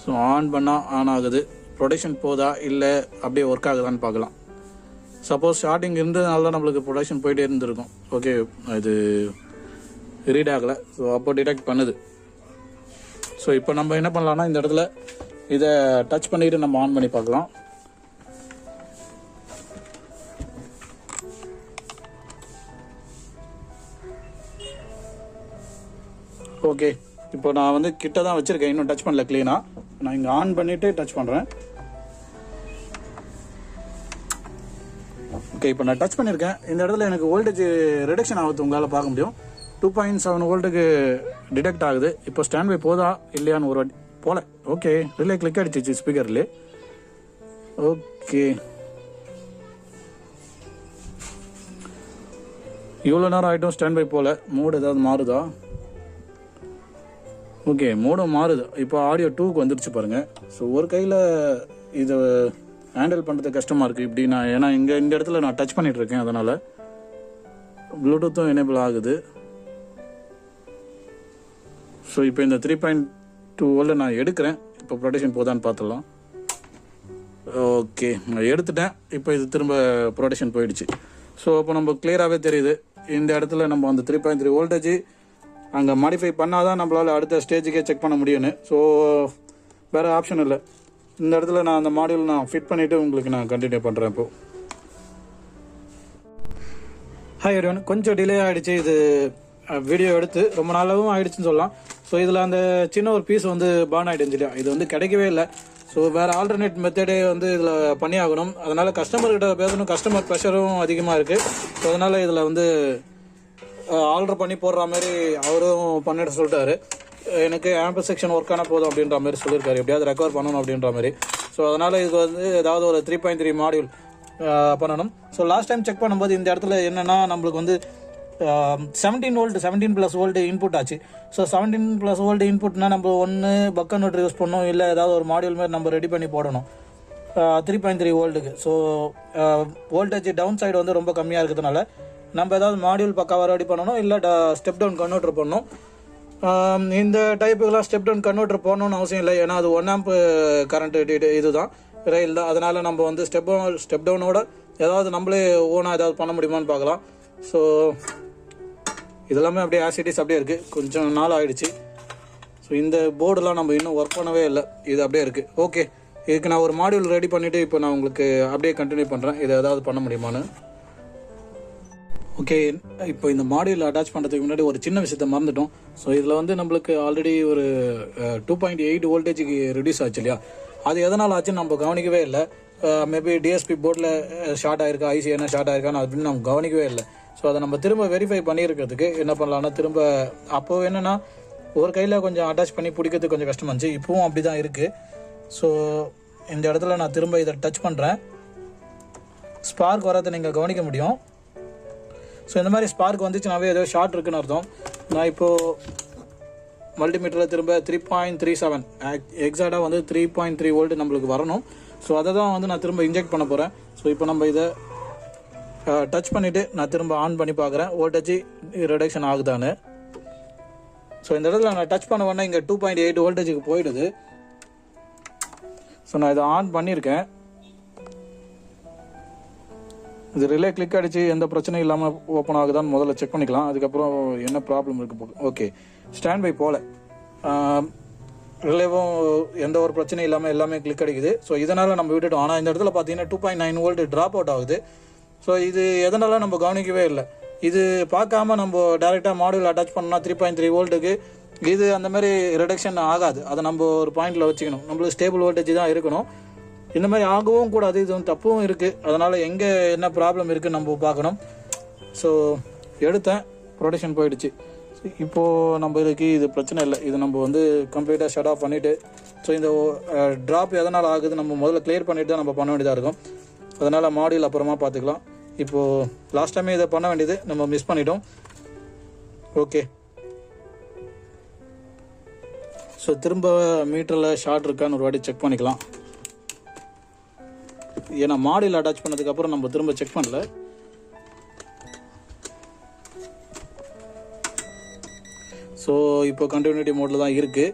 ஸோ ஆன் பண்ணால் ஆன் ஆகுது. ப்ரொடக்ஷன் போதா இல்லை அப்படியே ஒர்க் ஆகுதான்னு பார்க்கலாம். சப்போஸ் ஷார்ட்டிங் இருந்ததுனால தான் நம்மளுக்கு ப்ரொடக்ஷன் போயிட்டே இருந்திருக்கும். ஓகே, இது ரீட் ஆகலை. ஸோ அப்போ டிடெக்ட் பண்ணுது. ஸோ இப்போ நம்ம என்ன பண்ணலாம்னா இந்த இடத்துல இதை டச் பண்ணிவிட்டு நம்ம ஆன் பண்ணி பார்க்கலாம். ஓகே, இப்போ நான் வந்து கிட்ட தான் வச்சுருக்கேன், இன்னும் டச் பண்ணல க்ளீனாக. நான் இங்கே ஆன் பண்ணிவிட்டு டச் பண்ணுறேன். ஓகே, இப்போ நான் டச் பண்ணியிருக்கேன். இந்த இடத்துல எனக்கு வோல்டேஜ் ரிடக்ஷன் ஆகுது, உங்களால் பார்க்க முடியும். 2.7 வோல்ட்டுக்கு டிடெக்ட் ஆகுது. இப்போ ஸ்டாண்ட் பை போதா இல்லையான்னு ஒரு வாட்டி போல. ஓகே, ரிலே கிளிக் அடிச்சிச்சு ஸ்பீக்கர்லே. ஓகே, இவ்வளோ நேரம் ஆகிட்டும் ஸ்டாண்ட் பை போல. மோடு ஏதாவது மாறுதா? ஓகே, மோடும் மாறுது. இப்போ ஆடியோ 2க்கு வந்துடுச்சு பாருங்கள். ஸோ ஒரு கையில் இதை ஹேண்டில் பண்ணுறது கஷ்டமாக இருக்குது இப்படி. நான் ஏன்னா இந்த இடத்துல நான் டச் பண்ணிகிட்ருக்கேன், அதனால் ப்ளூடூத்தும் எனேபிள் ஆகுது. ஸோ இப்போ இந்த 3.2 வோல்ட் நான் எடுக்கிறேன். இப்போ ப்ரொடக்ஷன் போதான்னு பார்த்துடலாம். ஓகே, நான் எடுத்துட்டேன். இப்போ இது திரும்ப ப்ரொடக்ஷன் போயிடுச்சு. ஸோ இப்போ நம்ம கிளியராகவே தெரியுது இந்த இடத்துல நம்ம அந்த 3.3 வோல்டேஜ் அங்கே மாடிஃபை பண்ணால் தான் நம்மளால் அடுத்த ஸ்டேஜுக்கே செக் பண்ண முடியும்னு. ஸோ வேறு ஆப்ஷன் இல்லை. இந்த இடத்துல நான் அந்த மாடியூல் நான் ஃபிட் பண்ணிவிட்டு உங்களுக்கு நான் கண்டினியூ பண்ணுறேன். இப்போது ஹாய் எவ்ரிவன், கொஞ்சம் டிலே ஆகிடுச்சு. இது வீடியோ எடுத்து ரொம்ப நாளாகவும் ஆகிடுச்சுன்னு சொல்லலாம். ஸோ இதில் அந்த சின்ன ஒரு பீஸ் வந்து பான் ஆகிடுச்சு இல்லையா, இது வந்து கிடைக்கவே இல்லை. ஸோ வேறு ஆல்டர்னேட் மெத்தடே வந்து இதில் பண்ணி ஆகணும். அதனால் கஸ்டமர்கிட்ட பேசணும், கஸ்டமர் ப்ரெஷரும் அதிகமாக இருக்குது. ஸோ அதனால் இதில் வந்து ஆர்டர் பண்ணி போடுற மாதிரி அவரும் பண்ணிட்டு சொல்லிட்டாரு. எனக்கு ஆம்பிள் செக்ஷன் ஒர்க் ஆனால் போதும் அப்படின்ற மாதிரி சொல்லியிருக்காரு, எப்படியாவது ரெக்கவர் பண்ணணும் அப்படின்ற மாதிரி. ஸோ அதனால் இது வந்து ஏதாவது ஒரு 3.3 மாடியூல் பண்ணணும். ஸோ லாஸ்ட் டைம் செக் பண்ணும்போது இந்த இடத்துல என்னென்னா நம்மளுக்கு வந்து 17+ வோல்ட் இன்புட் ஆச்சு. ஸோ 17+ வோல்ட் இன்புட்னா நம்ம ஒன்று பக் கன்வெர்ட்டர் யூஸ் பண்ணணும், இல்லை ஏதாவது ஒரு மாடியூல் மாதிரி நம்ம ரெடி பண்ணி போடணும் 3.3 வோல்ட்டுக்கு. ஸோ வோல்டேஜ் டவுன் சைடு வந்து ரொம்ப கம்மியாக இருக்கிறதுனால நம்ம ஏதாவது மாடியூல் பக்காவாக ரெடி பண்ணணும், இல்லை ஸ்டெப் டவுன் கன்வெர்ட்டர் பண்ணணும். இந்த டைப்புக்கெல்லாம் ஸ்டெப் டவுன் கன்வெர்ட்டர் போடணும்னு அவசியம் இல்லை, ஏன்னா அது 1 ஆம்ப் கரண்ட் இதுதான், ரயில் தான். அதனால் நம்ம வந்து ஸ்டெப் டவுனோட ஏதாவது நம்மளே ஓனாக ஏதாவது பண்ண முடியுமான்னு பார்க்கலாம். ஸோ இதெல்லாமே அப்படியே ஆசிட்டிஸ் அப்படியே இருக்குது, கொஞ்சம் நாள் ஆகிடுச்சு. ஸோ இந்த போர்டெலாம் நம்ம இன்னும் ஒர்க் பண்ணவே இல்லை, இது அப்படியே இருக்குது. ஓகே, இதுக்கு நான் ஒரு மாடியூல் ரெடி பண்ணிவிட்டு இப்போ நான் உங்களுக்கு அப்படியே கண்டினியூ பண்ணுறேன், இதை ஏதாவது பண்ண முடியுமான்னு. ஓகே, இப்போ இந்த மாடியூல் அட்டாச் பண்ணுறதுக்கு முன்னாடி ஒரு சின்ன விஷயத்தை மறந்துட்டோம். ஸோ இதில் வந்து நம்மளுக்கு ஆல்ரெடி ஒரு 2.8 வோல்டேஜுக்கு ரெடியூஸ் ஆச்சு இல்லையா, அது எதனால் ஆச்சுன்னு நம்ம கவனிக்கவே இல்லை. மேபி டிஎஸ்பி போர்டில் ஷார்ட் ஆயிருக்கா, ஐசி என்ன ஷார்ட் ஆயிருக்கான்னு அப்படின்னு நம்ம கவனிக்கவே இல்லை. ஸோ அதை நம்ம திரும்ப வெரிஃபை பண்ணியிருக்கிறதுக்கு என்ன பண்ணலான்னா, திரும்ப அப்போது என்னென்னா ஒரு கையில் கொஞ்சம் அட்டாச் பண்ணி பிடிக்கிறதுக்கு கொஞ்சம் கஷ்டமாக இருந்துச்சு, இப்போவும் அப்படி தான் இருக்குது. ஸோ இந்த இடத்துல நான் திரும்ப இதை டச் பண்ணுறேன், ஸ்பார்க் வரதை நீங்கள் கவனிக்க முடியும். ஸோ இந்த மாதிரி ஸ்பார்க் வந்துச்சுனாவே ஏதோ ஷார்ட் இருக்குன்னு அர்த்தம். நான் இப்போது மல்டிமீட்டரில் திரும்ப 3.37 எக்ஸாக்டாக வந்து 3.3 வோல்ட் நம்மளுக்கு வரணும். ஸோ அதை தான் வந்து நான் திரும்ப இன்ஜெக்ட் பண்ண போகிறேன். ஸோ இப்போ நம்ம இதை டச் பண்ணிவிட்டு நான் திரும்ப ஆன் பண்ணி பார்க்குறேன் வோல்டேஜ் ரிடக்ஷன் ஆகுதான்னு. ஸோ இந்த இடத்துல நான் டச் பண்ண உடனே இங்கே 2.8 வோல்டேஜுக்கு போயிடுது. ஸோ நான் இதை ஆன் பண்ணியிருக்கேன். இது ரிலே கிளிக் அடித்து எந்த பிரச்சனையும் இல்லாமல் ஓப்பன் ஆகுதான்னு முதல்ல செக் பண்ணிக்கலாம், அதுக்கப்புறம் என்ன ப்ராப்ளம் இருக்குது. ஓகே, ஸ்டாண்ட் பை போல் ரிலேவும் எந்த ஒரு பிரச்சனையும் இல்லாமல் எல்லாமே கிளிக் அடிக்குது. ஸோ இதனால் நம்ம விட்டுட்டோம். ஆனால் இந்த இடத்துல பார்த்தீங்கன்னா 2.9 வோல்ட் ட்ராப் அவுட் ஆகுது. ஸோ இது எதனால நம்ம கவனிக்கவே இல்லை. இது பார்க்காம நம்ம டேரெக்டாக மாடியூல் அட்டாச் பண்ணோம்னா 3.3 வோல்ட்டுக்கு இது அந்த மாதிரி ரிடக்ஷன் ஆகாது. அதை நம்ம ஒரு பாயிண்டில் வச்சுக்கணும், நம்மளுக்கு ஸ்டேபிள் வோல்டேஜ் தான் இருக்கணும். இந்த மாதிரி ஆகவும் கூடாது, இது தப்பும் இருக்குது. அதனால் எங்கே என்ன ப்ராப்ளம் இருக்குதுன்னு நம்ம பார்க்கணும். ஸோ எடுத்தேன், ப்ரொடக்ஷன் போயிடுச்சு. இப்போது நம்ம இதுக்கு இது பிரச்சனை இல்லை, இது நம்ம வந்து கம்ப்ளீட்டாக ஷட் ஆஃப் பண்ணிவிட்டு, ஸோ இந்த ட்ராப் எதனால் ஆகுது நம்ம முதல்ல கிளியர் பண்ணிவிட்டு தான் நம்ம பண்ண வேண்டியதாக இருக்கும். அதனால் மாடியூல் அப்புறமா பார்த்துக்கலாம். இப்போது லாஸ்ட் டைமே இதை பண்ண வேண்டியது நம்ம மிஸ் பண்ணிட்டோம். ஓகே, ஸோ திரும்ப மீட்டரில் ஷார்ட் இருக்கான்னு ஒரு வாட்டி செக் பண்ணிக்கலாம். ஏன்னா மாடியூல் அட்டாச் பண்ணதுக்கப்புறம் நம்ம திரும்ப செக் பண்ணல. ஸோ இப்போ கண்டினியூட்டி மோடில் தான் இருக்குது.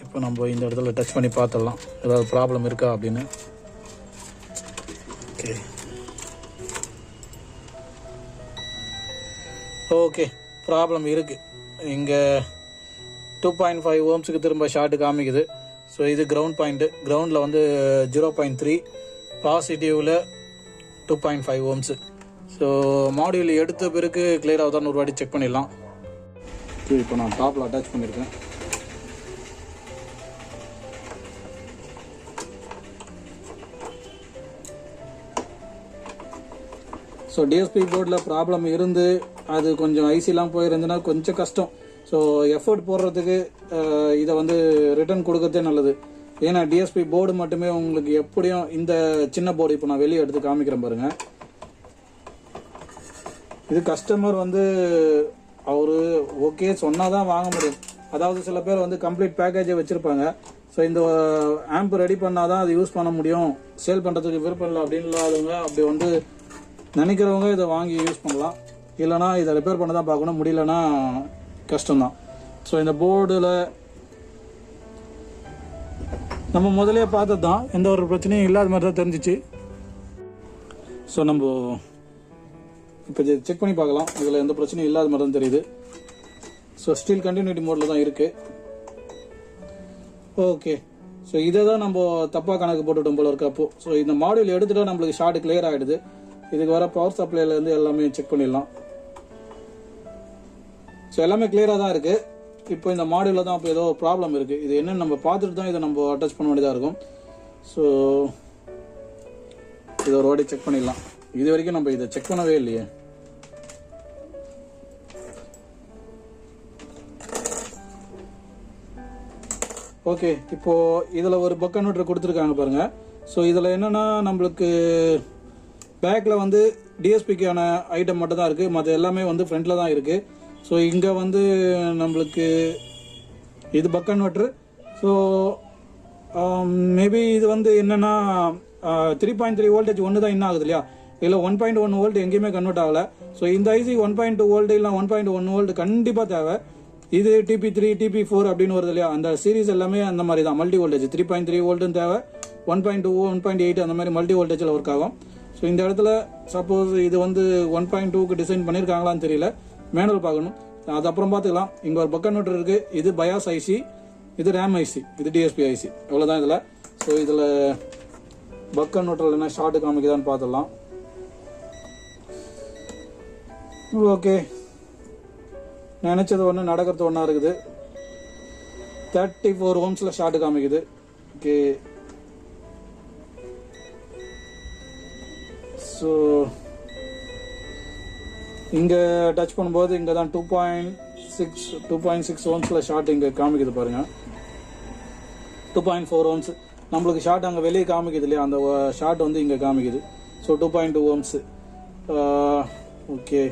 இப்போ நம்ம இந்த இடத்துல டச் பண்ணி பார்த்துடலாம் ஏதாவது ப்ராப்ளம் இருக்கா அப்படின்னு. ஓகே ஓகே ப்ராப்ளம் இருக்குது. இங்கே 2.5 ஓம்ஸுக்கு திரும்ப ஷார்ட்டு காமிக்குது. ஸோ இது கிரவுண்ட் பாயிண்ட்டு, கிரவுண்டில் வந்து 0.3, பாசிட்டிவில் 2.5 ஓம்ஸு. ஸோ மாடியூல் எடுத்த பிறகு கிளியர் ஆகுதான்னு ஒரு வாட்டி செக் பண்ணிடலாம். இப்போ நான் டாப்பில் அட்டாச் பண்ணியிருக்கேன். ஸோ டிஎஸ்பி போர்டில் ப்ராப்ளம் இருந்து அது கொஞ்சம் ஐசிலாம் போயிருந்துன்னா கொஞ்சம் கஷ்டம். ஸோ எஃபர்ட் போடுறதுக்கு இதை வந்து ரிட்டர்ன் கொடுக்கறதே நல்லது. ஏன்னா டிஎஸ்பி போர்டு மட்டுமே உங்களுக்கு எப்படியும் இந்த சின்ன போர்டு இப்போ நான் வெளியே எடுத்து காமிக்கிறேன் பாருங்கள். இது கஸ்டமர் வந்து அவர் ஓகே சொன்னால் தான் வாங்க முடியும். அதாவது சில பேர் வந்து கம்ப்ளீட் பேக்கேஜை வச்சுருப்பாங்க. ஸோ இந்த ஆம்ப் ரெடி பண்ணால் தான் அது யூஸ் பண்ண முடியும், சேல் பண்ணுறதுக்கு விருப்பம் இல்லை அப்படின்னு இல்லாதவங்க, அப்படி வந்து நினைக்கிறவங்க இதை வாங்கி யூஸ் பண்ணலாம். இல்லைனா இதை ரிப்பேர் பண்ண தான் பார்க்கணும், முடியலன்னா கஷ்டம்தான். ஸோ இந்த போர்டில் நம்ம முதலே பார்த்தது தான், எந்த ஒரு பிரச்சனையும் இல்லாத மாதிரி தான் தெரிஞ்சிச்சு. ஸோ நம்ம இப்போ செக் பண்ணி பார்க்கலாம். இதில் எந்த பிரச்சனையும் இல்லாத மாதிரி தான் தெரியுது. ஸோ ஸ்டில் கண்டினியூட்டி மோடில் தான் இருக்குது. ஓகே, ஸோ இதை தான் நம்ம தப்பாக கணக்கு போட்டுட்டோம் போல இருக்கு. அப்போது ஸோ இந்த மாடியூல் எடுத்துகிட்டா நம்மளுக்கு ஷார்ட் கிளியர் ஆகிடுது. இதுக்கு வர பவர் சப்ளைலேருந்து எல்லாமே செக் பண்ணிடலாம். ஸோ எல்லாமே கிளியராக தான் இருக்குது. இப்போ இந்த மாடியூலில் தான் இப்போ ஏதோ ப்ராப்ளம் இருக்குது. இது என்னென்னு நம்ம பார்த்துட்டு தான் இதை நம்ம அட்டாச் பண்ண வேண்டியதாக இருக்கும். ஸோ இதை ஒரு வாட்டி செக் பண்ணிடலாம். இது வரைக்கும் நம்ம இதை செக் பண்ணவே இல்லையே. ஓகே, இப்போது இதில் ஒரு பக் கன்வெர்ட்டர் கொடுத்துருக்காங்க பாருங்கள். ஸோ இதில் என்னென்னா நம்மளுக்கு பேக்கில் வந்து டிஎஸ்பிக்கான ஐட்டம் மட்டும் தான் இருக்குது. மற்ற எல்லாமே வந்து ஃப்ரண்ட்டில் தான் இருக்குது. ஸோ இங்கே வந்து நம்மளுக்கு இது பக் கன்வெர்ட்டர். ஸோ மேபி இது வந்து என்னென்னா 3.3 வோல்டேஜ் ஒன்று தான் இன்னும் ஆகுது இல்லையா. இல்லை 1.1 வோல்ட் எங்கேயுமே கன்வெர்ட் ஆகலை. ஸோ இந்த ஐசி 1.2 வோல்ட் இல்லை 1.1 வோல்ட் கண்டிப்பாக தேவை. இது TP3 TP4 அப்படின்னு வருது இல்லையா, அந்த சீரீஸ் எல்லாமே அந்த மாதிரி தான். மல்டி வோல்டேஜ் 3.3 வோல்ட்டும் தேவை, 1.2 1.8 அந்த மாதிரி மல்டி வோல்டேஜில் ஒர்க் ஆகும். ஸோ இந்த இடத்துல சப்போஸ் இது வந்து 1.2க்கு டிசைன் பண்ணியிருக்காங்களான்னு தெரியல, மேனுவல் பார்க்கணும். அது அப்புறம் பார்த்துக்கலாம். இங்கே ஒரு பக் கன்வெர்ட்டர் இருக்குது. இது பயாஸ் ஐசி, இது ரேம் ஐசி, இது டிஎஸ்பி ஐசி. அவ்வளோதான் இதில். ஸோ இதில் பக் கன்வெர்ட்டரில் என்ன ஷார்ட் காமிக்குதான்னு பார்த்துடலாம். ஓகே, நினச்சது ஒன்று நடக்கிறது ஒன்றா இருக்குது. 34 ohmsல ஷார்ட் காமிக்குது. ஓகே, ஸோ இங்கே டச் பண்ணும்போது இங்கே தான் 2.6 ohmsல ஷார்ட் இங்கே காமிக்குது பாருங்கள். 2.4 ohms நம்மளுக்கு ஷார்ட் அங்கே வெளியே காமிக்குது இல்லையா, அந்த ஷார்ட் வந்து இங்கே காமிக்குது. So 2.2 ohms. Okay,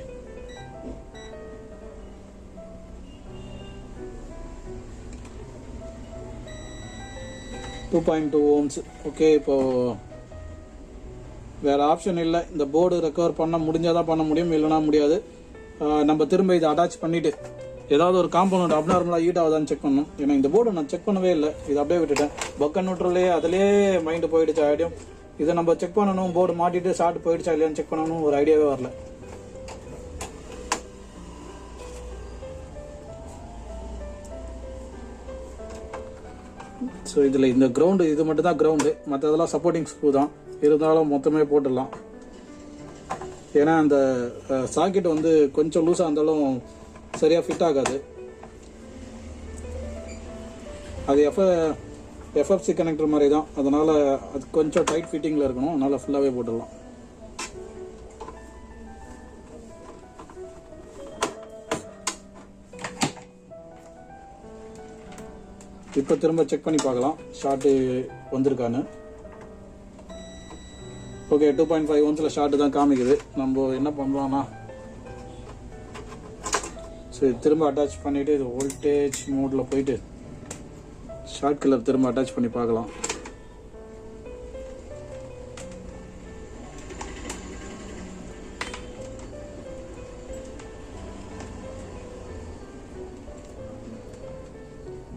ohms. Okay, இப்போ வேறு ஆப்ஷன் இல்லை. இந்த போர்டு ரெக்கவர் பண்ண முடிஞ்சால் தான் பண்ண முடியும், இல்லைனா முடியாது. நம்ம திரும்ப இதை அட்டாச் பண்ணிவிட்டு ஏதாவது ஒரு காம்பவுண்ட் அப்நார்மலாக ஹீட் ஆகுதான்னு செக் பண்ணணும். ஏன்னா இந்த போர்டு நான் செக் பண்ணவே இல்லை, இதை அப்படியே விட்டுட்டேன். பக் கன்வெர்ட்டர்லேயே அதிலே மைண்டு போயிடுச்சு ஐடியம். இதை நம்ம செக் பண்ணணும், போர்டு மாட்டிட்டு ஷார்ட் போயிடுச்சா இல்லையான்னு செக் பண்ணணும், ஒரு ஐடியாவே வரல. ஸோ இதில் இந்த கிரவுண்டு இது மட்டும் தான் கிரவுண்டு, மற்றதெல்லாம் சப்போர்ட்டிங் ஸ்க்ரூ தான். இருந்தாலும் மொத்தமே போட்டுடலாம். ஏன்னா அந்த சாக்கெட் வந்து கொஞ்சம் லூஸாக இருந்தாலும் சரியாக ஃபிட் ஆகாது. அது எஃப்எஃப்சி கனெக்டர் மாதிரி தான், அதனால் அது கொஞ்சம் டைட் ஃபிட்டிங்கில் இருக்கணும். அதனால் ஃபுல்லாகவே போட்டுடலாம். இப்போ திரும்ப செக் பண்ணி பார்க்கலாம் ஷார்ட்டு வந்திருக்கான்னு. ஓகே, 2.5 ohmsல ஷார்ட்டு தான் காமிக்குது. நம்ம என்ன பண்ணலாம்னா, சரி திரும்ப அட்டாச் பண்ணிவிட்டு இது வோல்டேஜ் மோடில் போயிட்டு ஷார்ட் கில்லர் திரும்ப அட்டாச் பண்ணி பார்க்கலாம்.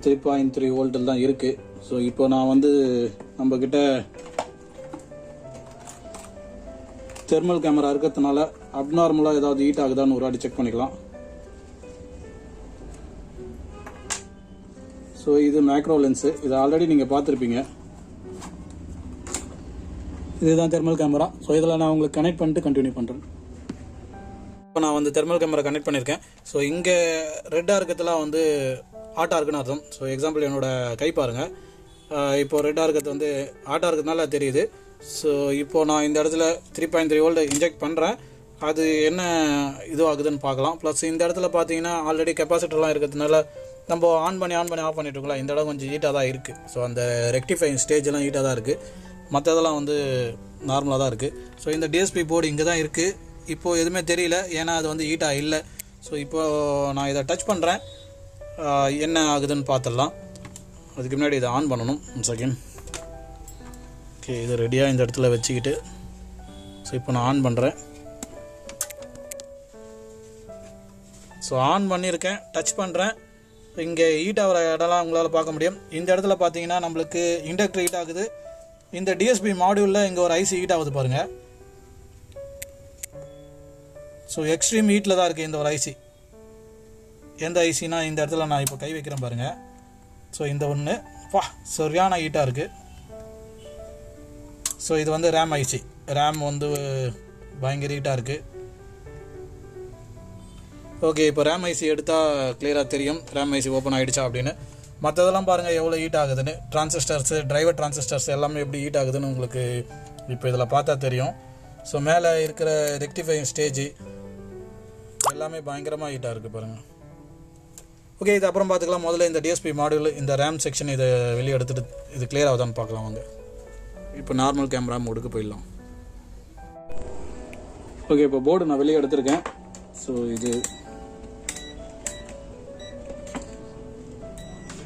.3 வோல்ட்டில் தான் இருக்குது. ஸோ இப்போ நான் வந்து நம்மக்கிட்ட தெர்மல் கேமரா இருக்கிறதுனால அப்நார்மலாக ஏதாவது ஹீட் ஆகுதான்னு ஒரு வாட்டி செக் பண்ணிக்கலாம். ஸோ இது மேக்ரோ லென்ஸு, இது ஆல்ரெடி நீங்கள் பார்த்துருப்பீங்க. இதுதான் தெர்மல் கேமரா. ஸோ இதில் நான் உங்களுக்கு கனெக்ட் பண்ணிட்டு கண்டினியூ பண்ணுறேன். இப்போ நான் வந்து தெர்மல் கேமரா கனெக்ட் பண்ணியிருக்கேன். ஸோ இங்கே ரெட்டாக இருக்கிறதுலாம் வந்து ஹாட்டாக இருக்குன்னு அர்த்தம். ஸோ எக்ஸாம்பிள் என்னோடய கை பாருங்கள். இப்போது ரெட்டாக இருக்கிறது வந்து ஹாட்டாக இருக்கிறதுனால தெரியுது. ஸோ இப்போது நான் இந்த இடத்துல 3.3 வோல்ட் இன்ஜெக்ட் பண்ணுறேன். அது என்ன இது ஆகுதுன்னு பார்க்கலாம். ப்ளஸ் இந்த இடத்துல பார்த்தீங்கன்னா ஆல்ரெடி கெப்பாசிட்டர்லாம் இருக்கிறதுனால நம்ம ஆன் பண்ணி ஆஃப் பண்ணிட்டு இருக்கலாம். இந்த இடம் கொஞ்சம் ஹீட்டாக தான் இருக்குது. ஸோ அந்த ரெக்டிஃபைங் ஸ்டேஜெலாம் ஹீட்டாக தான் இருக்குது. மற்றதெல்லாம் வந்து நார்மலாக தான் இருக்குது. ஸோ இந்த டிஎஸ்பி போர்டு இங்கே தான் இருக்குது. இப்போது எதுவுமே தெரியல, ஏன்னா அது வந்து ஹீட்டாக இல்லை. ஸோ இப்போது நான் இதை டச் பண்ணுறேன், என்ன ஆகுதுன்னு பார்த்துடலாம். அதுக்கு முன்னாடி இதை ஆன் பண்ணணும். 1 செகண்ட். ஓகே, இது ரெடியாக இந்த இடத்துல வச்சுக்கிட்டு ஸோ இப்போ நான் ஆன் பண்ணுறேன். ஸோ ஆன் பண்ணியிருக்கேன், டச் பண்ணுறேன். இங்கே ஹீட் ஆகிற இடம்லாம் உங்களால் பார்க்க முடியும். இந்த இடத்துல பார்த்தீங்கன்னா நம்மளுக்கு இண்டக்டர் ஹீட் ஆகுது. இந்த டிஎஸ்பி மாடியூலில் இங்கே ஒரு ஐசி ஹீட் ஆகுது பாருங்கள். ஸோ எக்ஸ்ட்ரீம் ஹீட்டில் தான் இருக்குது இந்த ஒரு ஐசி. எந்த ஐசினா இந்த இடத்துல நான் இப்போ கை வைக்கிறேன் பாருங்கள். ஸோ இந்த ஒன்று சரியான ஹீட்டாக இருக்குது. ஸோ இது வந்து ரேம் ஐசி. ரேம் வந்து பயங்கர ஹீட்டாக இருக்குது. ஓகே, இப்போ ரேம் ஐசி எடுத்தால் கிளியராக தெரியும் ரேம் ஐசி ஓப்பன் ஆகிடுச்சா அப்படின்னு. மற்றதெல்லாம் பாருங்கள் எவ்வளோ ஹீட் ஆகுதுன்னு. டிரான்சிஸ்டர்ஸு, டிரைவர் டிரான்சிஸ்டர்ஸ் எல்லாமே எப்படி ஹீட் ஆகுதுன்னு உங்களுக்கு இப்போ இதில் பார்த்தா தெரியும். ஸோ மேலே இருக்கிற ரெக்டிஃபைங் ஸ்டேஜ் எல்லாமே பயங்கரமாக ஹீட்டாக இருக்குது பாருங்கள். ஓகே, இது அப்புறம் பார்த்துக்கலாம். முதல்ல இந்த டிஎஸ்பி மாடியூல், இந்த ரேம் செக்ஷன் இதை வெளியே எடுத்துகிட்டு இது கிளியர் ஆகுதான்னு பார்க்கலாம் வாங்க. இப்போ நார்மல் கேமரா மோடுக்கு போயிடலாம். ஓகே, இப்போ போர்டு நான் வெளியே எடுத்திருக்கேன். ஸோ இது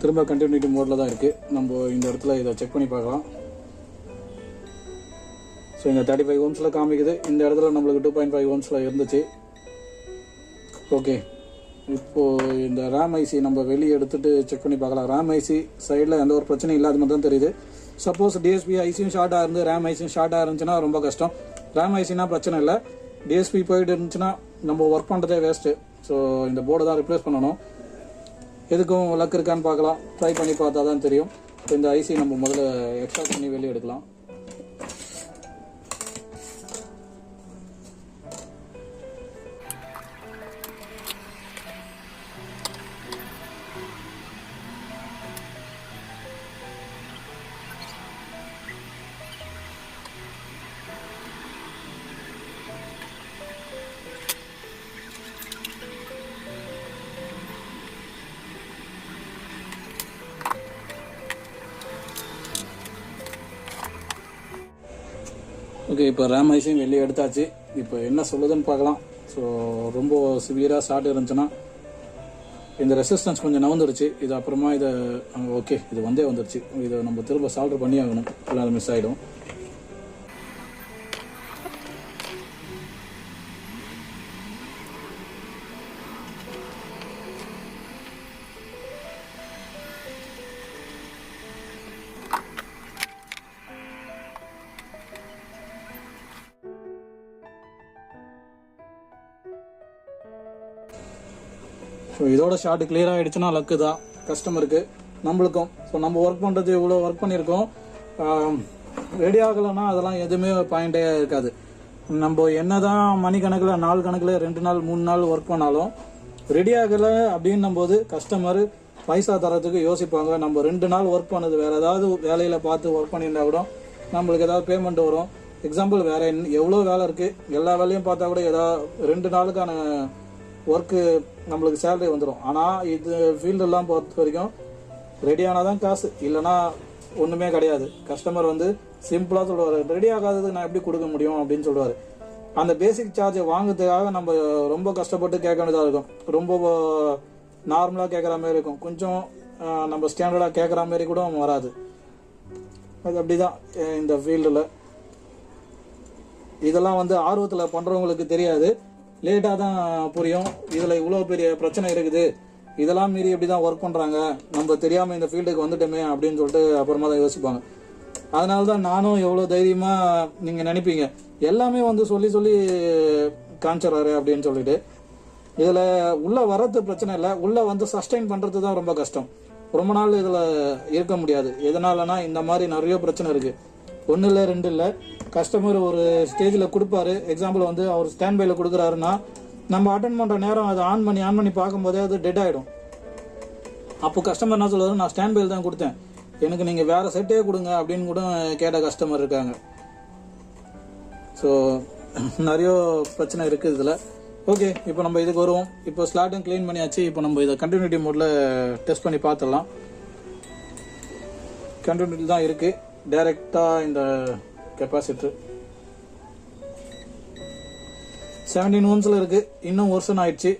திரும்ப கண்டினியூட்டி மோடில் தான் இருக்குது. நம்ம இந்த இடத்துல இதை செக் பண்ணி பார்க்கலாம். ஸோ இங்கே 35 ஓம்ஸில் காமிக்குது. இந்த இடத்துல நம்மளுக்கு 2.5 ஓம்ஸில் இருந்துச்சு. ஓகே, இப்போது இந்த ரேம் ஐசி நம்ம வெளியே எடுத்துகிட்டு செக் பண்ணி பார்க்கலாம். ரேம் ஐசி சைடில் எந்த ஒரு பிரச்சனையும் இல்லாத மாதிரி தான் தெரியுது. சப்போஸ் டிஎஸ்பி ஐசியும் ஷார்ட்டாக இருந்து ரேம் ஐசியும் ஷார்ட்டாக இருந்துச்சுன்னா ரொம்ப கஷ்டம். ரேம் ஐசினா பிரச்சனை இல்லை, டிஎஸ்பி போயிட்டு இருந்துச்சுன்னா நம்ம ஒர்க் பண்ணுறதே வேஸ்ட்டு. ஸோ இந்த போர்டை தான் ரிப்ளேஸ் பண்ணணும். எதுக்கும் லக் இருக்கான்னு பார்க்கலாம். ட்ரை பண்ணி பார்த்தா தான் தெரியும். இந்த ஐசி நம்ம முதல்ல எக்ஸ்ட்ராக்ட் பண்ணி வெளியே எடுக்கலாம். ஓகே, இப்போ ரேம் ஐசியும் வெளியே எடுத்தாச்சு. இப்போ என்ன சொல்லுதுன்னு பார்க்கலாம். ஸோ ரொம்ப சிவியராக ஷார்ட் இருந்துச்சுன்னா இந்த ரெசிஸ்டன்ஸ் கொஞ்சம் நவந்துருச்சு. இது அப்புறமா இதை ஓகே இது வந்துருச்சு. இதை நம்ம திரும்ப சால்டர் பண்ணி ஆகணும், எல்லாரும் மிஸ் ஆகிடும். ஸோ இதோட ஷார்ட் கிளியர் ஆகிடுச்சுன்னா லக்கு தான் கஸ்டமருக்கு, நம்மளுக்கும். ஸோ நம்ம ஒர்க் பண்ணுறது இவ்வளோ ஒர்க் பண்ணியிருக்கோம், ரெடி ஆகலைன்னா அதெல்லாம் எதுவுமே பாயிண்டே இருக்காது. நம்ம என்ன தான் மணிக்கணக்கில், நாள் கணக்கில், 2 நாள் 3 நாள் ஒர்க் பண்ணாலும் ரெடி ஆகலை அப்படின்னும் போது கஸ்டமர் பைசா தரத்துக்கு யோசிப்பாங்க. நம்ம 2 நாள் ஒர்க் பண்ணது வேறு ஏதாவது வேலையில் பார்த்து ஒர்க் பண்ணியிருந்தா கூட நம்மளுக்கு ஏதாவது பேமெண்ட் வரும். எக்ஸாம்பிள் வேறு எவ்வளோ வேலை இருக்குது, எல்லா வேலையும் பார்த்தா கூட ஏதாவது 2 நாளுக்கான ஒர்க்கு நம்மளுக்கு சேலரி வந்துடும். ஆனால் இது ஃபீல்டெல்லாம் பொறுத்த வரைக்கும் ரெடி ஆனால் தான் காசு, இல்லைனா ஒன்றுமே கிடையாது. கஸ்டமர் வந்து சிம்பிளாக சொல்லுவார், ரெடி ஆகாததுக்கு நான் எப்படி கொடுக்க முடியும் அப்படின்னு சொல்லுவார். அந்த பேசிக் சார்ஜை வாங்குறதுக்காக நம்ம ரொம்ப கஷ்டப்பட்டு கேட்க வேண்டியதாக இருக்கும். ரொம்ப நார்மலாக கேட்குற மாதிரி இருக்கும், கொஞ்சம் நம்ம ஸ்டாண்டர்டாக கேட்குற மாதிரி கூட வராது. அது அப்படி தான் இந்த ஃபீல்டில். இதெல்லாம் வந்து ஆர்வத்தில் பண்ணுறவங்களுக்கு தெரியாது, லேட்டாக தான் புரியும். இதில் இவ்வளோ பெரிய பிரச்சனை இருக்குது, இதெல்லாம் மீறி எப்படி தான் ஒர்க் பண்ணுறாங்க, நம்ம தெரியாமல் இந்த ஃபீல்டுக்கு வந்துட்டோமே அப்படின்னு சொல்லிட்டு அப்புறமா தான் யோசிப்பாங்க. அதனால தான் நானும் எவ்வளோ தைரியமாக, நீங்கள் நினைப்பீங்க எல்லாமே வந்து சொல்லி சொல்லி காமிச்சிடறாரு அப்படின்னு சொல்லிட்டு. இதில் உள்ளே வர்றது பிரச்சனை இல்லை, உள்ளே வந்து சஸ்டைன் பண்ணுறது தான் ரொம்ப கஷ்டம். ரொம்ப நாள் இதில் இருக்க முடியாது. எதனாலனா இந்த மாதிரி நிறைய பிரச்சனை இருக்குது. 1 இல்லை 2 இல்லை, கஸ்டமர் ஒரு ஸ்டேஜில் கொடுப்பாரு. எக்ஸாம்பிள் வந்து அவர் ஸ்டாண்ட் பையில் கொடுக்குறாருன்னா நம்ம அட்டன் பண்ணுற நேரம் அதை ஆன் பண்ணி பார்க்கும்போதே அது டெட் ஆகிடும். அப்போ கஸ்டமர் என்ன சொல்லுவாரு, நான் ஸ்டாண்ட் பையில் தான் கொடுத்தேன், எனக்கு நீங்கள் வேறு செட்டே கொடுங்க அப்படின்னு கூட கேட்ட கஸ்டமர் இருக்காங்க. ஸோ நிறைய பிரச்சனை இருக்குது இதில். ஓகே, இப்போ நம்ம இதுக்கு வருவோம். இப்போ ஸ்லாட்டும் க்ளீன் பண்ணியாச்சு. இப்போ நம்ம இதை கண்டினியூட்டி மோடில் டெஸ்ட் பண்ணி பார்த்துடலாம். கண்டினியூட்டி தான் இருக்குது. டைரெக்டாக இந்த கெப்பாசிட்டர் 17 ஓம்ஸில் இருக்குது. இன்னும் வருஷம் ஆயிடுச்சு.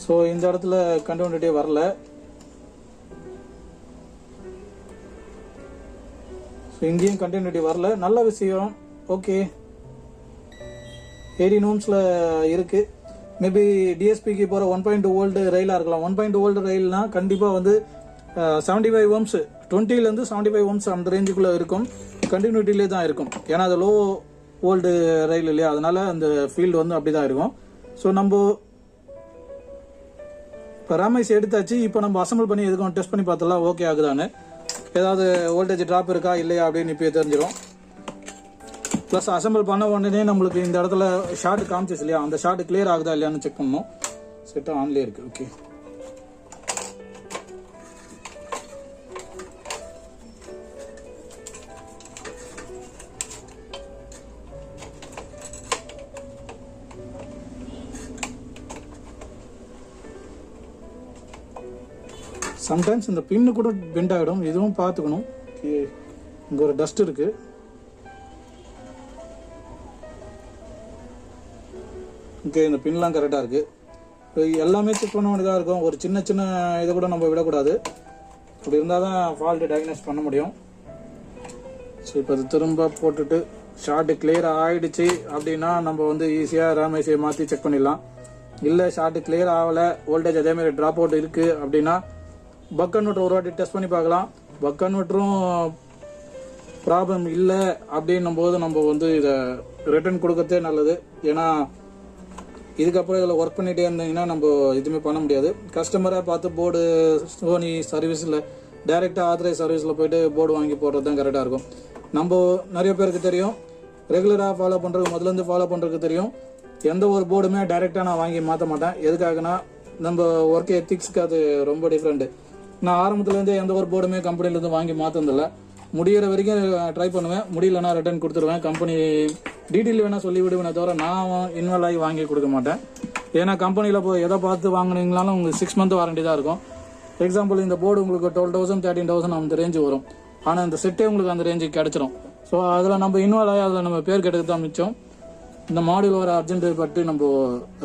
ஸோ இந்த இடத்துல கண்டினியூட்டியே வரல. ஸோ இங்கேயும் கண்டினியூட்டி வரல. நல்ல விஷயம். ஓகே, 18 ohmஸில் இருக்குது. மேபி டிஎஸ்பிக்கு போகிற 1.2 வோல்ட் ரயிலாக இருக்கலாம். 1.2 வோல்ட் ரயில்னால் கண்டிப்பாக வந்து 75 ohms 20லேருந்து 75 ohms அந்த ரேஞ்சுக்குள்ளே இருக்கும். கண்டினியூட்டிலே தான் இருக்கும். ஏன்னா அது லோ வோல்டு ரயில் இல்லையா, அதனால அந்த ஃபீல்டு வந்து அப்படி தான் இருக்கும். ஸோ நம்ம இப்போ ரேமைஸ் எடுத்தாச்சு. இப்போ நம்ம அசம்பிள் பண்ணி எதுக்கும் டெஸ்ட் பண்ணி பார்த்தலாம் ஓகே ஆகுதான்னு, ஏதாவது வோல்டேஜ் ட்ராப் இருக்கா இல்லையா அப்படின்னு இப்போ தெரிஞ்சிடும். ப்ளஸ் அசம்பிள் பண்ண உடனே நம்மளுக்கு இந்த இடத்துல ஷார்ட் காமிச்சிச்சு இல்லையா, அந்த ஷார்ட் கிளியர் ஆகுதா இல்லையான்னு செக் பண்ணணும். செட்டாக ஆன்லேயே இருக்குது. ஓகே, சம்டைம்ஸ் இந்த பின்னு கூட பெண்ட் ஆகிடும், இதுவும் பார்த்துக்கணும். இங்கே ஒரு டஸ்ட் இருக்கு. ஓகே, இந்த பின்லாம் கரெக்டாக இருக்குது. எல்லாமே செக் பண்ண வேண்டியதாக இருக்கும். ஒரு சின்ன சின்ன இதை கூட நம்ம விடக்கூடாது. அப்படி இருந்தால் தான் ஃபால்ட்டு டயக்னோஸ் பண்ண முடியும். ஸோ இப்போ அது திரும்ப போட்டுட்டு ஷார்ட்டு கிளியர் ஆகிடுச்சு அப்படின்னா நம்ம வந்து ஈஸியாக ரேமைஸை மாற்றி செக் பண்ணிடலாம். இல்லை ஷார்ட்டு கிளியர் ஆகலை, வோல்டேஜ் அதேமாதிரி ட்ராப் அவுட் இருக்குது அப்படின்னா பக் கன்வெர்ட்டர் ஒரு வாட்டி டெஸ்ட் பண்ணி பார்க்கலாம். பக் கன்வெர்ட்டரும் ப்ராப்ளம் இல்லை அப்படின்னும் போது நம்ம வந்து இதை ரிட்டர்ன் கொடுக்கறதே நல்லது. ஏன்னா இதுக்கப்புறம் இதில் ஒர்க் பண்ணிகிட்டே இருந்தீங்கன்னா நம்ம எதுவுமே பண்ண முடியாது. கஸ்டமராக பார்த்து போர்டு சோனி சர்வீஸில் டைரெக்டாக ஆத்தரைஸ் சர்வீஸில் போய்ட்டு போர்டு வாங்கி போடுறது தான் கரெக்டாக இருக்கும். நம்ம நிறைய பேருக்கு தெரியும், ரெகுலராக ஃபாலோ பண்ணுறதுக்கு முதலேருந்து ஃபாலோ பண்ணுறதுக்கு தெரியும், எந்த ஒரு போர்டுமே டைரெக்டாக நான் வாங்கி மாற்ற மாட்டேன். எதுக்காகனா நம்ம ஒர்க் எத்திக்ஸ்க்கு அது ரொம்ப டிஃப்ரெண்ட்டு. நான் ஆரம்பத்துலேருந்தே எந்த ஒரு போர்டுமே கம்பெனிலேருந்து வாங்கி மாற்றதில்லை. முடிகிற வரைக்கும் ட்ரை பண்ணுவேன், முடியலன்னா ரிட்டர்ன் கொடுத்துருவேன். கம்பெனி டீட்டெயில் வேணால் சொல்லி விடுவேனே தவிர நான் இன்வால்வ் ஆகி வாங்கி கொடுக்க மாட்டேன். ஏன்னா கம்பெனியில் போய் எதை பார்த்து வாங்கினீங்களாலும் உங்களுக்கு 6 month வாரண்டி தான் இருக்கும். எக்ஸாம்பிள் இந்த போர்டு உங்களுக்கு 12,000 13,000 அந்த ரேஞ்சு வரும். ஆனால் இந்த செட்டே உங்களுக்கு அந்த ரேஞ்சுக்கு கிடச்சிரும். ஸோ அதில் நம்ம இன்வால்வ் ஆகி அதில் நம்ம பேர் கெடுக்க தான் மிச்சம். இந்த மாடியூல் வர அர்ஜென்ட் பட்டு நம்ம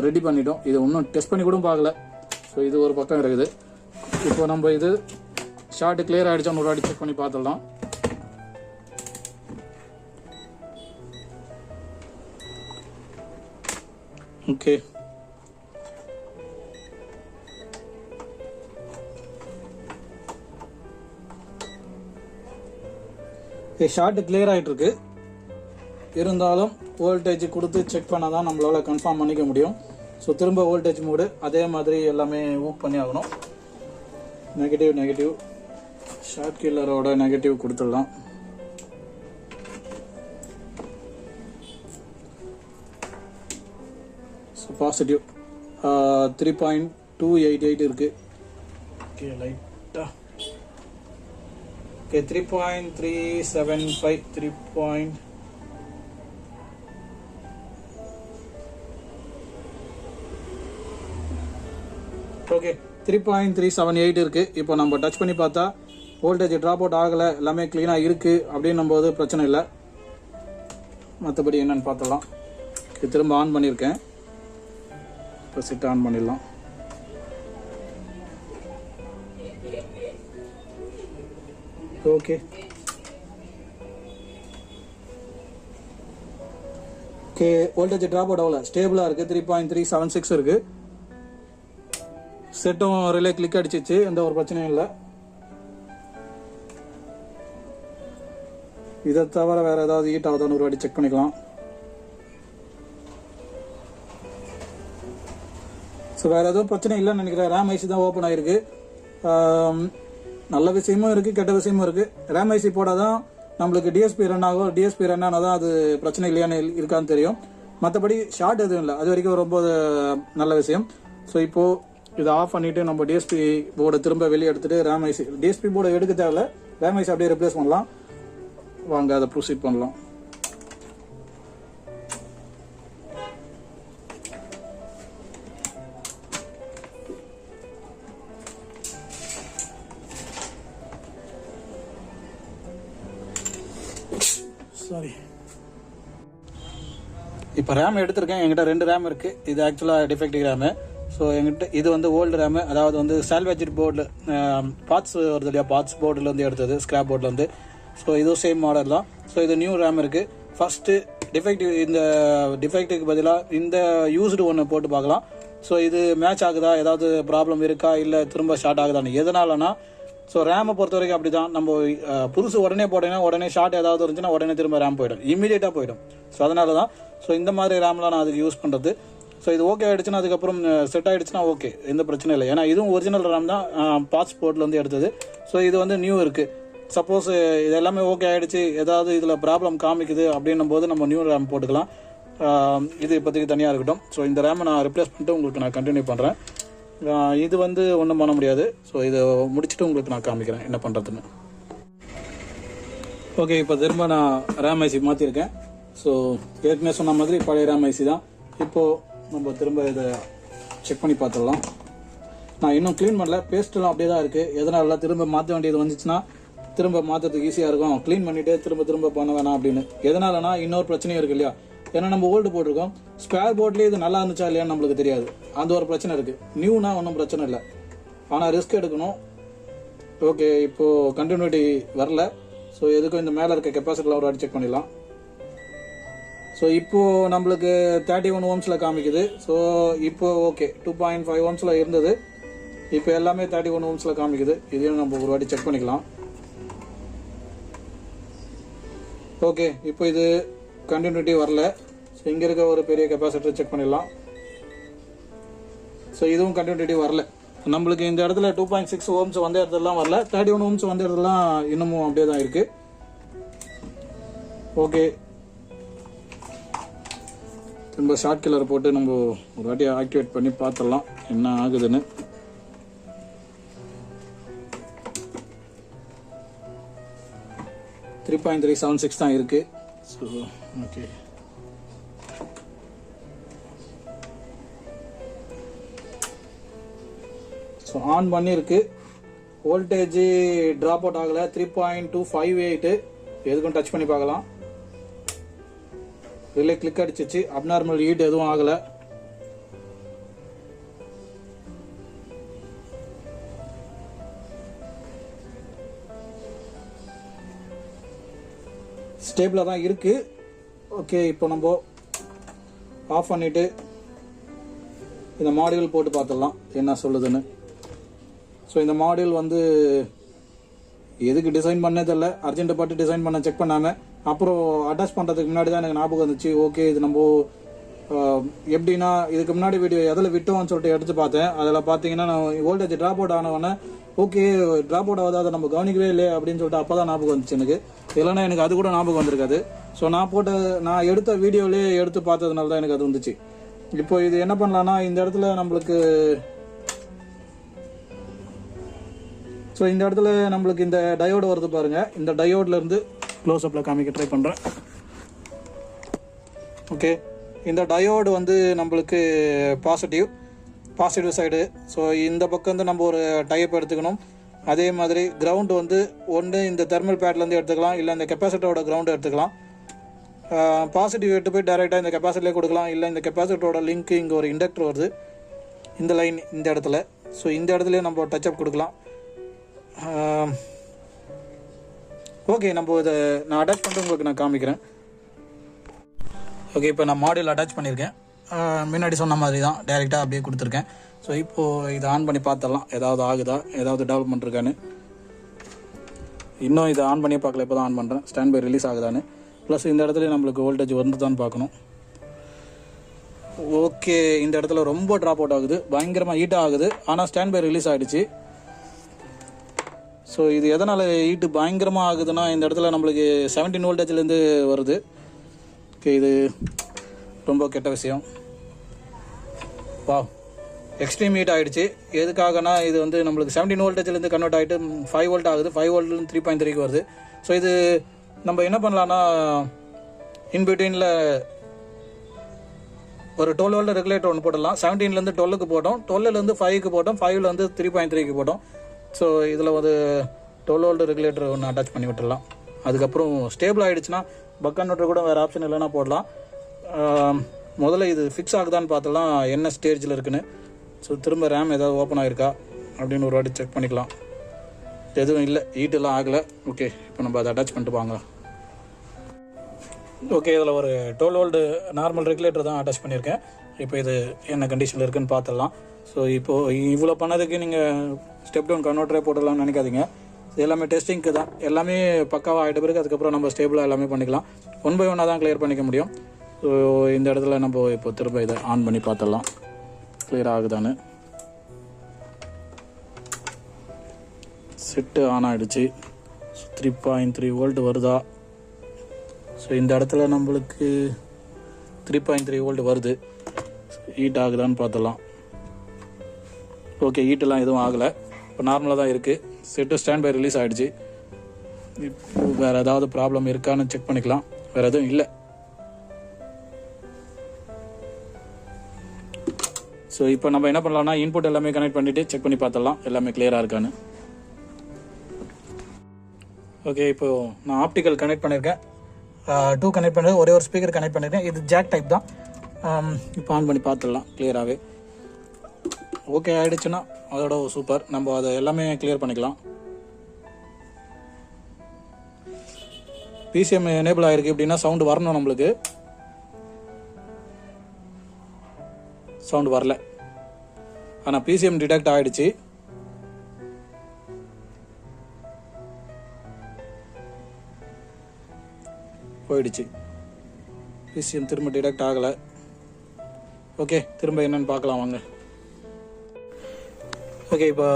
ரெடி பண்ணிட்டோம். இதை இன்னும் டெஸ்ட் பண்ணி கூட பார்க்கல. ஸோ இது ஒரு பக்கம் இருக்குது. இப்போ நம்ம இது ஷார்ட் கிளியர் ஆகிடுச்சான்னு ஒரு வாட்டி செக் பண்ணி பார்த்துடலாம். ஓகே, ஷார்ட் கிளியர் ஆகிட்டு இருக்கு. இருந்தாலும் வோல்டேஜ் கொடுத்து செக் பண்ணால் தான் நம்மளால கன்ஃபார்ம் பண்ணிக்க முடியும். ஸோ திரும்ப வோல்டேஜ் மோடு அதே மாதிரி எல்லாமே மூவ் பண்ணி ஆகணும். நெகட்டிவ் ஷார்ட் கில்லரோட நெகட்டிவ் கொடுத்துடலாம். ஸோ பாசிட்டிவ் 3.288 இருக்கு. ஓகே, லைட்டாக ஓகே 3.375 ஓகே 3.378 இருக்கு. இப்போ நம்ம டச் பண்ணி பார்த்தா வோல்டேஜ் ட்ராப் அவுட் ஆகலை, எல்லாமே க்ளீனாக இருக்குது அப்படின்னும் போது பிரச்சனை இல்லை. மற்றபடி என்னன்னு பார்த்தலாம். திரும்ப ஆன் பண்ணியிருக்கேன். இப்போ செட் ஆன் பண்ணிடலாம். Okay, okay voltage drop out ஆகல, ஸ்டேபிளாக இருக்குது. 3.376 இருக்குது. செட்டும் ரிலே கிளிக் அடிச்சிச்சு, எந்த ஒரு பிரச்சனையும் இல்லை. இதை தவிர வேறு ஏதாவது ஹீட் ஆகுதான்னு ஒரு வாட்டி செக் பண்ணிக்கலாம். ஸோ வேறு எதுவும் பிரச்சனை இல்லைன்னு நினைக்கிறேன். ரேம் ஐசி தான் ஓப்பன் ஆகிருக்கு. நல்ல விஷயமும் இருக்குது, கெட்ட விஷயமும் இருக்குது. ரேம் ஐசி போட்டால் தான் நம்மளுக்கு டிஎஸ்பி ரன் ஆகும். டிஎஸ்பி ரன் ஆனால் தான் அது பிரச்சனை இல்லையான்னு இருக்கான்னு தெரியும். மற்றபடி ஷார்ட் எதுவும் இல்லை, அது வரைக்கும் ரொம்ப நல்ல விஷயம். ஸோ இப்போது இதை ஆஃப் பண்ணிவிட்டு நம்ம டிஎஸ்பி போர்டை திரும்ப வெளியே எடுத்துகிட்டு ரேம் ஐசி, டிஎஸ்பி போர்டை எடுக்க தேவையில்ல, ரேம் ஐசி அப்படியே ரிப்ளேஸ் பண்ணலாம். வாங்க அதை ப்ரொசீட் பண்ணலாம். சாரி, இப்போ ரேம் எடுத்திருக்கேன். என்கிட்ட 2 ரேம் இருக்குது. இது ஆக்சுவலாக டிஃபெக்டிவ் ரேமு. ஸோ எங்கிட்ட இது வந்து ஓல்டு ரேமு, அதாவது வந்து சால்வேஜ் போர்டில் பார்ட்ஸ் வருது இல்லையா, பார்ட்ஸ் போர்டில் வந்து எடுத்தது, ஸ்கிராப் போர்டில் வந்து. ஸோ இதுவும் சேம் மாடல் தான். ஸோ இது நியூ ரேம் இருக்குது. ஃபஸ்ட்டு இந்த டிஃபெக்ட்டுக்கு பதிலாக இந்த யூஸ்டு ஒன்று போட்டு பார்க்கலாம். ஸோ இது மேட்ச் ஆகுதா, ஏதாவது ப்ராப்ளம் இருக்கா, இல்லை திரும்ப ஷார்ட் ஆகுதான்னு. எதனாலனா ஸோ ரேமை பொறுத்த வரைக்கும் அப்படி தான். நம்ம புதுசு உடனே போட்டோன்னா உடனே ஷார்ட் ஏதாவது இருந்துச்சுன்னா உடனே திரும்ப ரேம் போயிடும், இமீடியட்டாக போயிடும். ஸோ அதனால தான் ஸோ இந்த மாதிரி ரேம்லாம் நான் அதுக்கு யூஸ் பண்ணுறது. ஸோ இது ஓகே ஆகிடுச்சுன்னா அதுக்கப்புறம் செட் ஆகிடுச்சுன்னா ஓகே, எந்த பிரச்சனையும் இல்லை. ஏன்னா இதுவும் ஒரிஜினல் ரேம் தான், பாஸ்போர்ட்லேருந்து எடுத்தது. ஸோ இது வந்து நியூ இருக்குது. சப்போஸ் இது எல்லாமே ஓகே ஆகிடுச்சு, ஏதாவது இதில் ப்ராப்ளம் காமிக்குது அப்படின்னும் போது நம்ம நியூ ரேம் போட்டுக்கலாம். இது இப்போதைக்கு தனியாக இருக்கட்டும். ஸோ இந்த ரேமை நான் ரிப்ளேஸ் பண்ணிட்டு உங்களுக்கு நான் கண்டினியூ பண்ணுறேன். இது வந்து ஒன்றும் பண்ண முடியாது. ஸோ இதை முடிச்சுட்டு உங்களுக்கு நான் காமிக்கிறேன் என்ன பண்ணுறதுன்னு. ஓகே, இப்போ திரும்ப நான் ரேம் ஐசி மாற்றிருக்கேன். ஸோ ஏற்கனவே சொன்ன மாதிரி பழைய ரேம் ஐசி தான். இப்போது நம்ம திரும்ப இதை செக் பண்ணி பார்த்துடலாம். நான் இன்னும் க்ளீன் பண்ணல, பேஸ்ட்லாம் அப்படியே தான் இருக்குது. எதனால திரும்ப மாற்ற வேண்டியது வந்துச்சுன்னா திரும்ப மாற்றத்துக்கு ஈஸியாக இருக்கும். க்ளீன் பண்ணிவிட்டு திரும்ப பண்ண வேணாம் அப்படின்னு. எதனாலனா இன்னொரு பிரச்சனையும் இருக்குது இல்லையா. ஏன்னா நம்ம ஓல்டு போட்டிருக்கோம், ஸ்பேர் போர்ட்லேயே இது நல்லா இருந்துச்சா இல்லையான்னு நம்மளுக்கு தெரியாது. அந்த ஒரு பிரச்சனை இருக்குது. நியூனா ஒன்றும் பிரச்சனை இல்லை, ஆனால் ரிஸ்க் எடுக்கணும். ஓகே, இப்போது கண்டினியூட்டி வரல. ஸோ எதுக்கும் இந்த மேலே இருக்க கெப்பாசிட்டியில் ஒரு வாட்டி செக் பண்ணிடலாம். ஸோ இப்போது நம்மளுக்கு 31 ohmஸில் காமிக்குது. ஸோ இப்போது ஓகே, 2.5 ohmஸில் இருந்தது, இப்போ எல்லாமே 31 ohmஸில் காமிக்குது. இதையும் நம்ம ஒரு வாட்டி செக் பண்ணிக்கலாம். ஓகே, இப்போ இது கண்டினியூட்டி வரல. ஸோ இங்கே இருக்க ஒரு பெரிய கெப்பாசிட்டர் செக் பண்ணிடலாம். ஸோ இதுவும் கண்டினியூட்டி வரல. நம்மளுக்கு இந்த இடத்துல 2.6 ohms வந்த இடத்துலலாம் வரல, 31 ohms வந்த இடத்துலலாம் இன்னமும் அப்படியே தான் இருக்குது. ஓகே, திரும்ப ஷார்ட் கில்லர் போட்டு நம்ம ஒரு வாட்டி ஆக்டிவேட் பண்ணி பார்த்துடலாம் என்ன ஆகுதுன்னு. .376 தான் இருக்கு. ஸோ ஓகே, ஸோ ஆன் பண்ணியிருக்கு. வோல்டேஜ் ட்ராப் அவுட் ஆகலை, 3.258. எதுக்கும் டச் பண்ணி பார்க்கலாம். ரிலே கிளிக் அடிச்சிச்சு, அப்நார்மல் ஹீட் எதுவும் ஆகலை. ஸ்டேபிளாக தான் இருக்குது. ஓகே, இப்போ நம்ம ஆஃப் பண்ணிவிட்டு இந்த மாடியூல் போட்டு பார்த்துடலாம் என்ன சொல்லுதுன்னு. ஸோ இந்த மாடியூல் வந்து எதுக்கு டிசைன் பண்ணே தெரியல, அர்ஜென்ட்டை பார்த்து டிசைன் பண்ண செக் பண்ணாமல் அப்புறம் அட்டாச் பண்ணுறதுக்கு முன்னாடி தான் எனக்கு ஞாபகம் வந்துச்சு. ஓகே, இது நம்ம எப்படின்னா இதுக்கு முன்னாடி வீடியோ எதில் விட்டோம்னு சொல்லிட்டு எடுத்து பார்த்தேன். அதில் பார்த்தீங்கன்னா நான் வோல்டேஜ் ட்ராப் அவுட் ஆனவொன்னே ஓகே ட்ராப் அவுட் ஆகாத அதை நம்ம கவனிக்கவே இல்லை அப்படின்னு சொல்லிட்டு அப்போ தான் ஞாபகம் வந்துச்சு எனக்கு. இல்லைன்னா எனக்கு அது கூட ஞாபகம் வந்திருக்காது. ஸோ நான் எடுத்த வீடியோலேயே எடுத்து பார்த்ததுனால தான் எனக்கு அது வந்துச்சு. இப்போ இது என்ன பண்ணலான்னா இந்த இடத்துல நம்மளுக்கு இந்த டயோடு வருது பாருங்க. இந்த டயோட்ல இருந்து க்ளோஸ் அப்ல காமிக்க ட்ரை பண்றேன். ஓகே, இந்த டயோடு வந்து நம்மளுக்கு பாசிட்டிவ் சைடு. ஸோ இந்த பக்கம் வந்து நம்ம ஒரு டைப் எடுத்துக்கணும். அதே மாதிரி கிரவுண்டு வந்து ஒன்று இந்த தெர்மல் பேட்லேருந்து எடுத்துக்கலாம், இல்லை இந்த கெப்பாசிட்டரோட கிரவுண்டு எடுத்துக்கலாம். பாசிட்டிவ் எடுத்து போய் டைரெக்டாக இந்த கெப்பாசிட்டிலே கொடுக்கலாம், இல்லை இந்த கெப்பாசிட்டரோட லிங்க் இங்கே ஒரு இண்டக்டர் வருது இந்த லைன் இந்த இடத்துல. ஸோ இந்த இடத்துல நம்ம டச்சப் கொடுக்கலாம். ஓகே, நம்ம இதை நான் அட்டாச் பண்ணிட்டு உங்களுக்கு நான் காமிக்கிறேன். ஓகே, இப்போ நான் மாடியூல் அட்டாச் பண்ணியிருக்கேன். முன்னாடி சொன்ன மாதிரி தான் டைரெக்டாக அப்படியே கொடுத்துருக்கேன். ஸோ இப்போது இதை ஆன் பண்ணி பார்த்துடலாம் ஏதாவது ஆகுதா, ஏதாவது டெவலப்மெண்ட் இருக்கான்னு. இன்னும் இதை ஆன் பண்ணி பார்க்கல, இப்போ தான் ஆன் பண்ணுறேன். ஸ்டாண்ட் பை ரிலீஸ் ஆகுதான்னு, ப்ளஸ் இந்த இடத்துல நம்மளுக்கு வோல்டேஜ் வந்துதான்னு பார்க்கணும். ஓகே, இந்த இடத்துல ரொம்ப ட்ராப் அவுட் ஆகுது, பயங்கரமாக ஹீட்டாக ஆகுது. ஆனால் ஸ்டாண்ட் பை ரிலீஸ் ஆகிடுச்சு. ஸோ இது எதனால் ஹீட்டு பயங்கரமாக ஆகுதுன்னா இந்த இடத்துல நம்மளுக்கு 17 வோல்டேஜ்லேருந்து வருது. ஓகே, இது ரொம்ப கெட்ட விஷயம். வா, எக்ஸ்ட்ரீம் ஹீட் ஆகிடுச்சு. எதுக்காகனா இது வந்து நம்மளுக்கு 17 வோல்டேஜ்லேருந்து கன்வெர்ட் ஆகிட்டு 5 வோல்ட் ஆகுது. 5 வோல்ட்லேருந்து 3.3 வருது. ஸோ இது நம்ம என்ன பண்ணலான்னா இன்பிட்வீனில் ஒரு 12 வோல்ட் ரெகுலேட்டர் ஒன்று போடலாம். 17லேருந்து 12க்கு போட்டோம், 12லேருந்து 5க்கு போட்டோம், 5லேருந்து 3.3க்கு போட்டோம். ஸோ இதில் ஒரு 12 வோல்ட் ரெகுலேட்டர் ஒன்று அட்டாச் பண்ணி விட்டுடலாம். அதுக்கப்புறம் ஸ்டேபிள் ஆகிடுச்சுன்னா பக் கன்வெர்ட்டர் கூட வேறு ஆப்ஷன் இல்லைன்னா போடலாம். முதல்ல இது ஃபிக்ஸ் ஆகுதான்னு பார்த்தலாம் என்ன ஸ்டேஜில் இருக்குன்னு. ஸோ திரும்ப ரேம் ஏதாவது ஓப்பன் ஆகிருக்கா அப்படின்னு ஒரு வாட்டி செக் பண்ணிக்கலாம். எதுவும் இல்லை, ஹீட்டெல்லாம் ஆகலை. ஓகே, இப்போ நம்ம அதை அட்டாச் பண்ணிட்டு வாங்க. ஓகே, இதில் ஒரு 12 வோல்ட் நார்மல் ரெகுலேட்டர் தான் அட்டாச் பண்ணியிருக்கேன். இப்போ இது என்ன கண்டிஷனில் இருக்குதுன்னு பார்த்துடலாம். ஸோ இப்போது இவ்வளோ பண்ணதுக்கு நீங்கள் ஸ்டெப் டவுன் கன்வெர்ட்டரே போடலாம்னு நினைக்காதீங்க. இது எல்லாமே டெஸ்டிங்க்கு தான். எல்லாமே பக்காவாக ஆகிட்ட பிறகு அதுக்கப்புறம் நம்ம ஸ்டேபிளாக எல்லாமே பண்ணிக்கலாம். 1 by 1 தான் கிளியர் பண்ணிக்க முடியும். ஸோ இந்த இடத்துல நம்ம இப்போ திரும்ப இதை ஆன் பண்ணி பார்த்துடலாம் கிளியர் ஆகுதான்னு. செட்டு ஆன் ஆகிடுச்சு. 3.3 வோல்ட் வருதா? ஸோ இந்த இடத்துல நம்மளுக்கு 3.3 வோல்ட் வருது. ஹீட் ஆகுதான்னு பார்த்துடலாம். ஓகே, ஹீட்டெல்லாம் எதுவும் ஆகலை. இப்போ நார்மலாக தான் இருக்குது. செட்டு ஸ்டாண்ட் பை ரிலீஸ் ஆகிடுச்சு. இப்போ வேறு ஏதாவது ப்ராப்ளம் இருக்கான்னு செக் பண்ணிக்கலாம். வேறு எதுவும் இல்லை. ஸோ இப்போ நம்ம என்ன பண்ணலாம்னா இன்புட் எல்லாமே கனெக்ட் பண்ணிவிட்டு செக் பண்ணி பார்த்துடலாம் எல்லாமே கிளியராக இருக்கான்னு. ஓகே, இப்போது நான் ஆப்டிக்கல் கனெக்ட் பண்ணியிருக்கேன். 2 கனெக்ட் பண்ணுறது, ஒரே ஒரு ஸ்பீக்கர் கனெக்ட் பண்ணியிருக்கேன். இது ஜாக் டைப் தான். இப்போ ஆன் பண்ணி பார்த்துடலாம் கிளியராகவே. ஓகே ஆகிடுச்சுன்னா அதோட சூப்பர். நம்ம அதை எல்லாமே கிளியர் பண்ணிக்கலாம். பிசிஎம் எனேபிள் ஆகிருக்கு. எப்படின்னா சவுண்டு வரணும், நம்மளுக்கு சவுண்டு வரல. ஆனால் பிசிஎம் டிடெக்ட் ஆகிடுச்சு. போயிடுச்சு. பிசிஎம் திரும்ப டிடெக்ட் ஆகலை. ஓகே, திரும்ப என்னன்னு பார்க்கலாம் வாங்க. ஓகே, இப்போ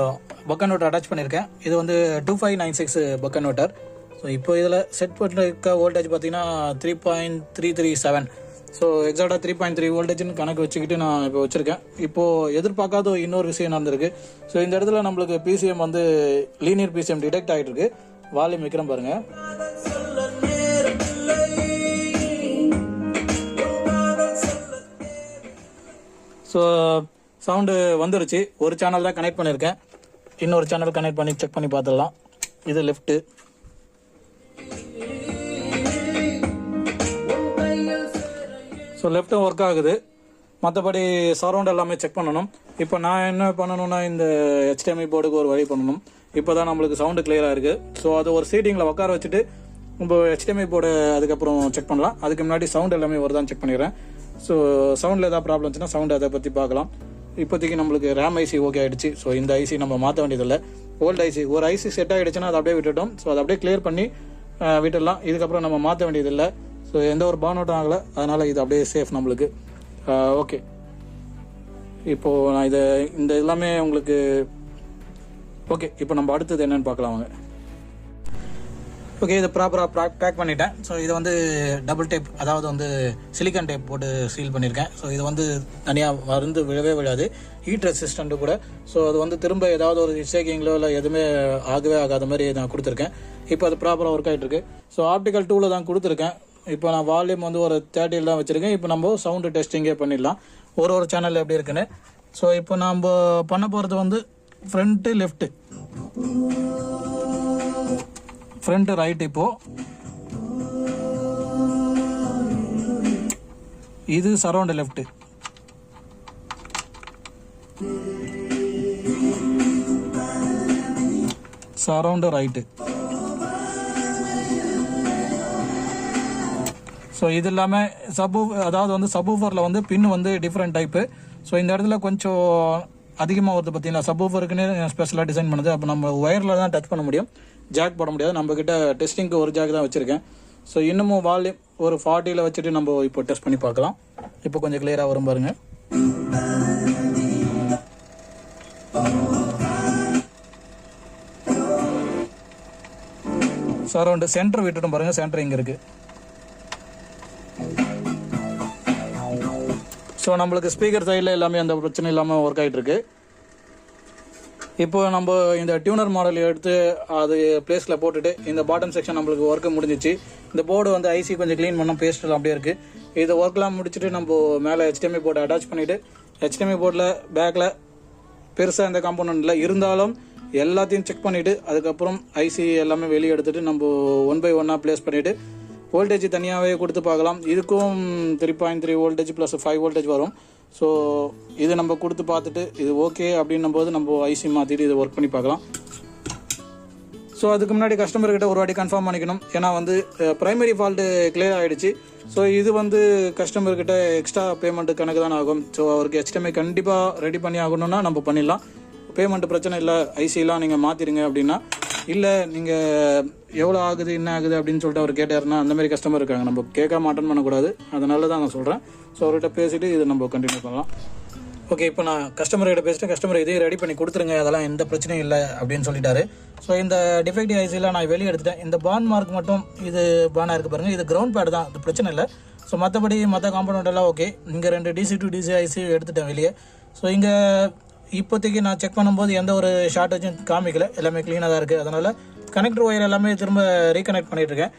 பக் கன்வெர்ட்டர் அட்டாச் பண்ணியிருக்கேன். இது வந்து 2596 பக் கன்வெர்ட்டர். ஸோ இப்போ இதில் செட் பண்ணிருக்க வோல்டேஜ் பார்த்தீங்கன்னா 3.337. ஸோ எக்ஸாக்டாக 3.3 வோல்டேஜ்னு கணக்கு வச்சுக்கிட்டு நான் இப்போ வச்சுருக்கேன். இப்போது எதிர்பார்க்காத இன்னொரு விஷயம் நடந்திருக்கு. ஸோ இந்த இடத்துல நம்மளுக்கு பிசிஎம் வந்து லீனியர் பிசிஎம் டிடெக்ட் ஆகிட்டு இருக்கு. வால்யூம் வைக்கிறேன் பாருங்கள். ஸோ சவுண்டு வந்துருச்சு. ஒரு சேனல் தான் கனெக்ட் பண்ணியிருக்கேன். இன்னொரு சேனல் கனெக்ட் பண்ணி செக் பண்ணி பார்த்துடலாம். இது லெஃப்ட்டு. ஸோ லெஃப்ட்டும் ஒர்க் ஆகுது. மற்றபடி சரௌண்ட் எல்லாமே செக் பண்ணணும். இப்போ நான் என்ன பண்ணணும்னா இந்த HDMI போர்டுக்கு ஒரு வழி பண்ணணும். இப்போ தான் நம்மளுக்கு சவுண்டு கிளியராக இருக்குது. ஸோ அதை ஒரு சீட்டிங்கில் உட்கார வச்சுட்டு நம்ம HDMI போர்டு அதுக்கப்புறம் செக் பண்ணலாம். அதுக்கு முன்னாடி சவுண்ட் எல்லாமே வருதான்னு செக் பண்ணிடுறேன். ஸோ சவுண்டில் ஏதாவது ப்ராப்ளம் இருந்துச்சுன்னா சவுண்டு அதை பற்றி பார்க்கலாம். இப்போதைக்கு நம்மளுக்கு ரேம் ஐசி ஓகே ஆகிடுச்சு. ஸோ இந்த ஐசி நம்ம மாற்ற வேண்டியதில்லை. ஓல்டு ஐசி ஒரு ஐசி செட் ஆகிடுச்சுன்னா அதை அப்படியே விட்டுட்டோம். ஸோ அதை அப்படியே கிளியர் பண்ணி விட்டுடலாம். இதுக்கப்புறம் நம்ம மாற்ற வேண்டியதில்லை. ஸோ எந்த ஒரு பர்ன் அவுட்டும் ஆகலை. அதனால் இது அப்படியே சேஃப் நம்மளுக்கு. ஓகே, இப்போது நான் இந்த எல்லாமே உங்களுக்கு ஓகே. இப்போ நம்ம அடுத்தது என்னென்னு பார்க்கலாம் வாங்க. ஓகே, இதை ப்ராப்பராக பேக் பண்ணிட்டேன். ஸோ இது வந்து டபுள் டேப், அதாவது வந்து சிலிக்கான் டேப் போட்டு சீல் பண்ணியிருக்கேன். ஸோ இது வந்து தனியாக மருந்து விழவே விழாது, ஹீட் ரெசிஸ்டண்ட்டு கூட. ஸோ அது வந்து திரும்ப ஏதாவது ஒரு ஷேக்கிங்களோ இல்லை எதுவுமே ஆகவே ஆகாத மாதிரி நான் கொடுத்துருக்கேன். இப்போ அது ப்ராப்பராக ஒர்க் ஆகிட்டு இருக்கு. ஸோ ஆப்டிக்கல் 2ல் தான் கொடுத்துருக்கேன். இப்போ நான் வால்யூம் வந்து ஒரு 30 தான் வச்சுருக்கேன். இப்போ நம்ம சவுண்டு டெஸ்டிங்கே பண்ணிடலாம் ஒரு சேனல் எப்படி இருக்குன்னு. ஸோ இப்போ நம்ம பண்ண போகிறது வந்து ஃப்ரண்ட்டு லெஃப்ட்டு, ஃப்ரண்ட் ரைட். இப்போ இது surround left, surround right. So இது இல்லாமல் அதாவது வந்து சப்வூஃபரில் வந்து பின் வந்து டிஃப்ரெண்ட் டைப்பு. ஸோ இந்த இடத்துல கொஞ்சம் அதிகமாக வருது பார்த்தீங்கன்னா, சப்வூஃபருக்குன்னு ஸ்பெஷலாக டிசைன் பண்ணுது. அப்போ நம்ம ஒயரில் தான் டச் பண்ண முடியும், ஜாக் போட முடியாது. நம்மக்கிட்ட டெஸ்டிங்க்கு ஒரு ஜாக் தான் வச்சுருக்கேன். ஸோ இன்னமும் வால்யூம் ஒரு 40ல் வச்சுட்டு நம்ம இப்போ டெஸ்ட் பண்ணி பார்க்கலாம். இப்போ கொஞ்சம் கிளியராக வரும் பாருங்கள். சரௌண்டு சென்டர் விட்டுட்டும் பாருங்கள், சென்டர் இங்கே இருக்குது. ஸோ நம்மளுக்கு ஸ்பீக்கர் சைடில் எல்லாமே அந்த பிரச்சனை இல்லாமல் ஒர்க் ஆகிட்டு இருக்கு. இப்போ நம்ம இந்த டியூனர் மாடல் எடுத்து அது பிளேஸில் போட்டுட்டு இந்த பாட்டம் செக்ஷன் நம்மளுக்கு ஒர்க்கு முடிஞ்சிச்சு. இந்த போர்டு வந்து ஐசி கொஞ்சம் க்ளீன் பண்ணோம், பேஸ்ட்லாம் அப்படியே இருக்குது. இதை ஒர்க்லாம் முடிச்சுட்டு நம்ம மேலே HDMI போர்டை அட்டாச் பண்ணிவிட்டு, HDMI போர்டில் பேக்கில் பெருசாக இந்த காம்பவுண்டில் இருந்தாலும் எல்லாத்தையும் செக் பண்ணிவிட்டு அதுக்கப்புறம் ஐசி எல்லாமே வெளியே எடுத்துகிட்டு நம்ம 1 by 1 ப்ளேஸ் பண்ணிவிட்டு வோல்டேஜ் தனியாகவே கொடுத்து பார்க்கலாம். இதுக்கும் 3.3 வோல்டேஜ் ப்ளஸ் 5 வோல்டேஜ் வரும். ஸோ இது நம்ம கொடுத்து பார்த்துட்டு இது ஓகே அப்படின்னும் போது நம்ம ஐசி மாற்றிட்டு இதை ஒர்க் பண்ணி பார்க்கலாம். ஸோ அதுக்கு முன்னாடி கஸ்டமர்கிட்ட ஒரு வாட்டி கன்ஃபார்ம் பண்ணிக்கணும். ஏன்னா வந்து ப்ரைமரி ஃபால்ட்டு கிளியர் ஆகிடுச்சு. ஸோ இது வந்து கஸ்டமர்கிட்ட எக்ஸ்ட்ரா பேமெண்ட் கணக்கு தான் ஆகும். ஸோ அவருக்கு HDMI கண்டிப்பாக ரெடி பண்ணி ஆகணும்னா நம்ம பண்ணிடலாம். பேமெண்ட் பிரச்சனை இல்லை, ஐசிலாம் நீங்கள் மாற்றிடுங்க அப்படின்னா, இல்லை நீங்கள் எவ்வளோ ஆகுது என்ன ஆகுது அப்படின்னு சொல்லிட்டு அவர் கேட்டாருன்னா அந்த மாதிரி கஸ்டமர் இருக்காங்க. நம்ம கேட்க மாட்டேன்னு பண்ணக்கூடாது, அதனால தான் நான் சொல்கிறேன். ஸோ அவர்கிட்ட பேசிவிட்டு இது நம்ம கண்டினியூ பண்ணலாம். ஓகே, இப்போ நான் கஸ்டமர்கிட்ட பேசிட்டு கஸ்டமர் இதையும் ரெடி பண்ணி கொடுத்துருங்க, அதெல்லாம் எந்த பிரச்சனையும் இல்லை அப்படின்னு சொல்லிட்டாரு. ஸோ இந்த டிஃபெக்டிவ் ஐசிலாம் நான் வெளியே எடுத்துட்டேன். இந்த பான் மார்க் மட்டும் இது பானாக இருக்குது பாருங்கள், இது கிரவுண்ட் பேட் தான், அது பிரச்சனை இல்லை. ஸோ மற்றபடி மற்ற காம்பனண்ட் எல்லாம் ஓகே. இங்கே 2 DC to DC ஐசி எடுத்துட்டேன் வெளியே. ஸோ இங்கே இப்போதைக்கு நான் செக் பண்ணும்போது எந்த ஒரு ஷார்ட்டேஜும் காமிக்கல, எல்லாமே க்ளீனாக தான் இருக்குது. அதனால் கனெக்டர் ஒயர் எல்லாமே திரும்ப ரீகனெக்ட் பண்ணிகிட்ருக்கேன்.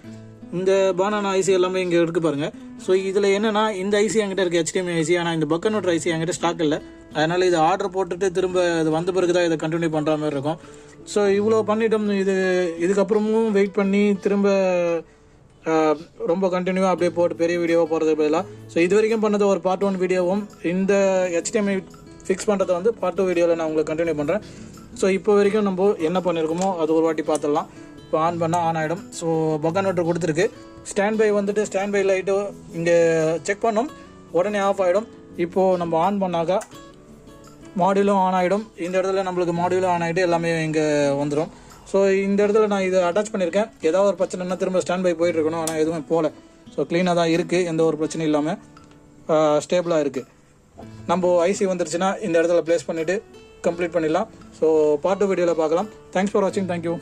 இந்த பானானா ஐசி எல்லாமே இங்கே இருக்குது பாருங்கள். ஸோ இதில் என்னென்னா இந்த ஐசி என்கிட்ட இருக்குது HDMI ஐசி, ஆனால் இந்த பக் கன்வெர்ட்டர் ஐசி என்கிட்ட ஸ்டாக் இல்லை. அதனால் இது ஆர்டர் போட்டுட்டு திரும்ப இது வந்த பிறகு தான் இதை கண்டினியூ பண்ணுற மாதிரி இருக்கும். ஸோ இவ்வளோ பண்ணிட்டோம். இதுக்கப்புறமும் வெயிட் பண்ணி திரும்ப ரொம்ப கண்டினியூவாக அப்படியே போட்டு பெரிய வீடியோவாக போகிறதுக்கு பதிலாக, ஸோ இது வரைக்கும் பண்ணது ஒரு பார்ட் 1 வீடியோவும் இந்த HDMI ஃபிக்ஸ் பண்ணுறதை வந்து பார்ட் 2 வீடியோவில் நான் உங்களுக்கு கண்டினியூ பண்ணுறேன். ஸோ இப்போ வரைக்கும் நம்ம என்ன பண்ணியிருக்கோமோ அது ஒரு வாட்டி பார்த்துடலாம். இப்போ ஆன் பண்ணால் ஆன் ஆகிடும். ஸோ பக் கன்வெர்ட்டர் கொடுத்துருக்கு. ஸ்டாண்ட் பை வந்துட்டு ஸ்டாண்ட் பை லைட்டு இங்கே செக் பண்ணோம், உடனே ஆஃப் ஆகிடும். இப்போது நம்ம ஆன் பண்ணாக்கா மாடியூலும் ஆன் ஆகிடும். இந்த இடத்துல நம்மளுக்கு மாடியூலும் ஆன் ஆகிட்டு எல்லாமே இங்கே வந்துடும். ஸோ இந்த இடத்துல நான் இதை அட்டாச் பண்ணியிருக்கேன். ஏதாவது ஒரு பிரச்சனைனா திரும்ப ஸ்டாண்ட் பை போயிட்டு இருக்கணும், ஆனால் எதுவுமே போகல. ஸோ க்ளீனாக தான் இருக்குது, எந்த ஒரு பிரச்சனையும் இல்லாமல் ஸ்டேபிளாக இருக்குது. நம்ம ஐசி வந்துருச்சுன்னா இந்த இடத்துல ப்ளேஸ் பண்ணிவிட்டு கம்ப்ளீட் பண்ணிடலாம். ஸோ பார்ட் 2 வீடியோவில் பார்க்கலாம். தேங்க்ஸ் ஃபார் வாட்சிங். தேங்க்யூ.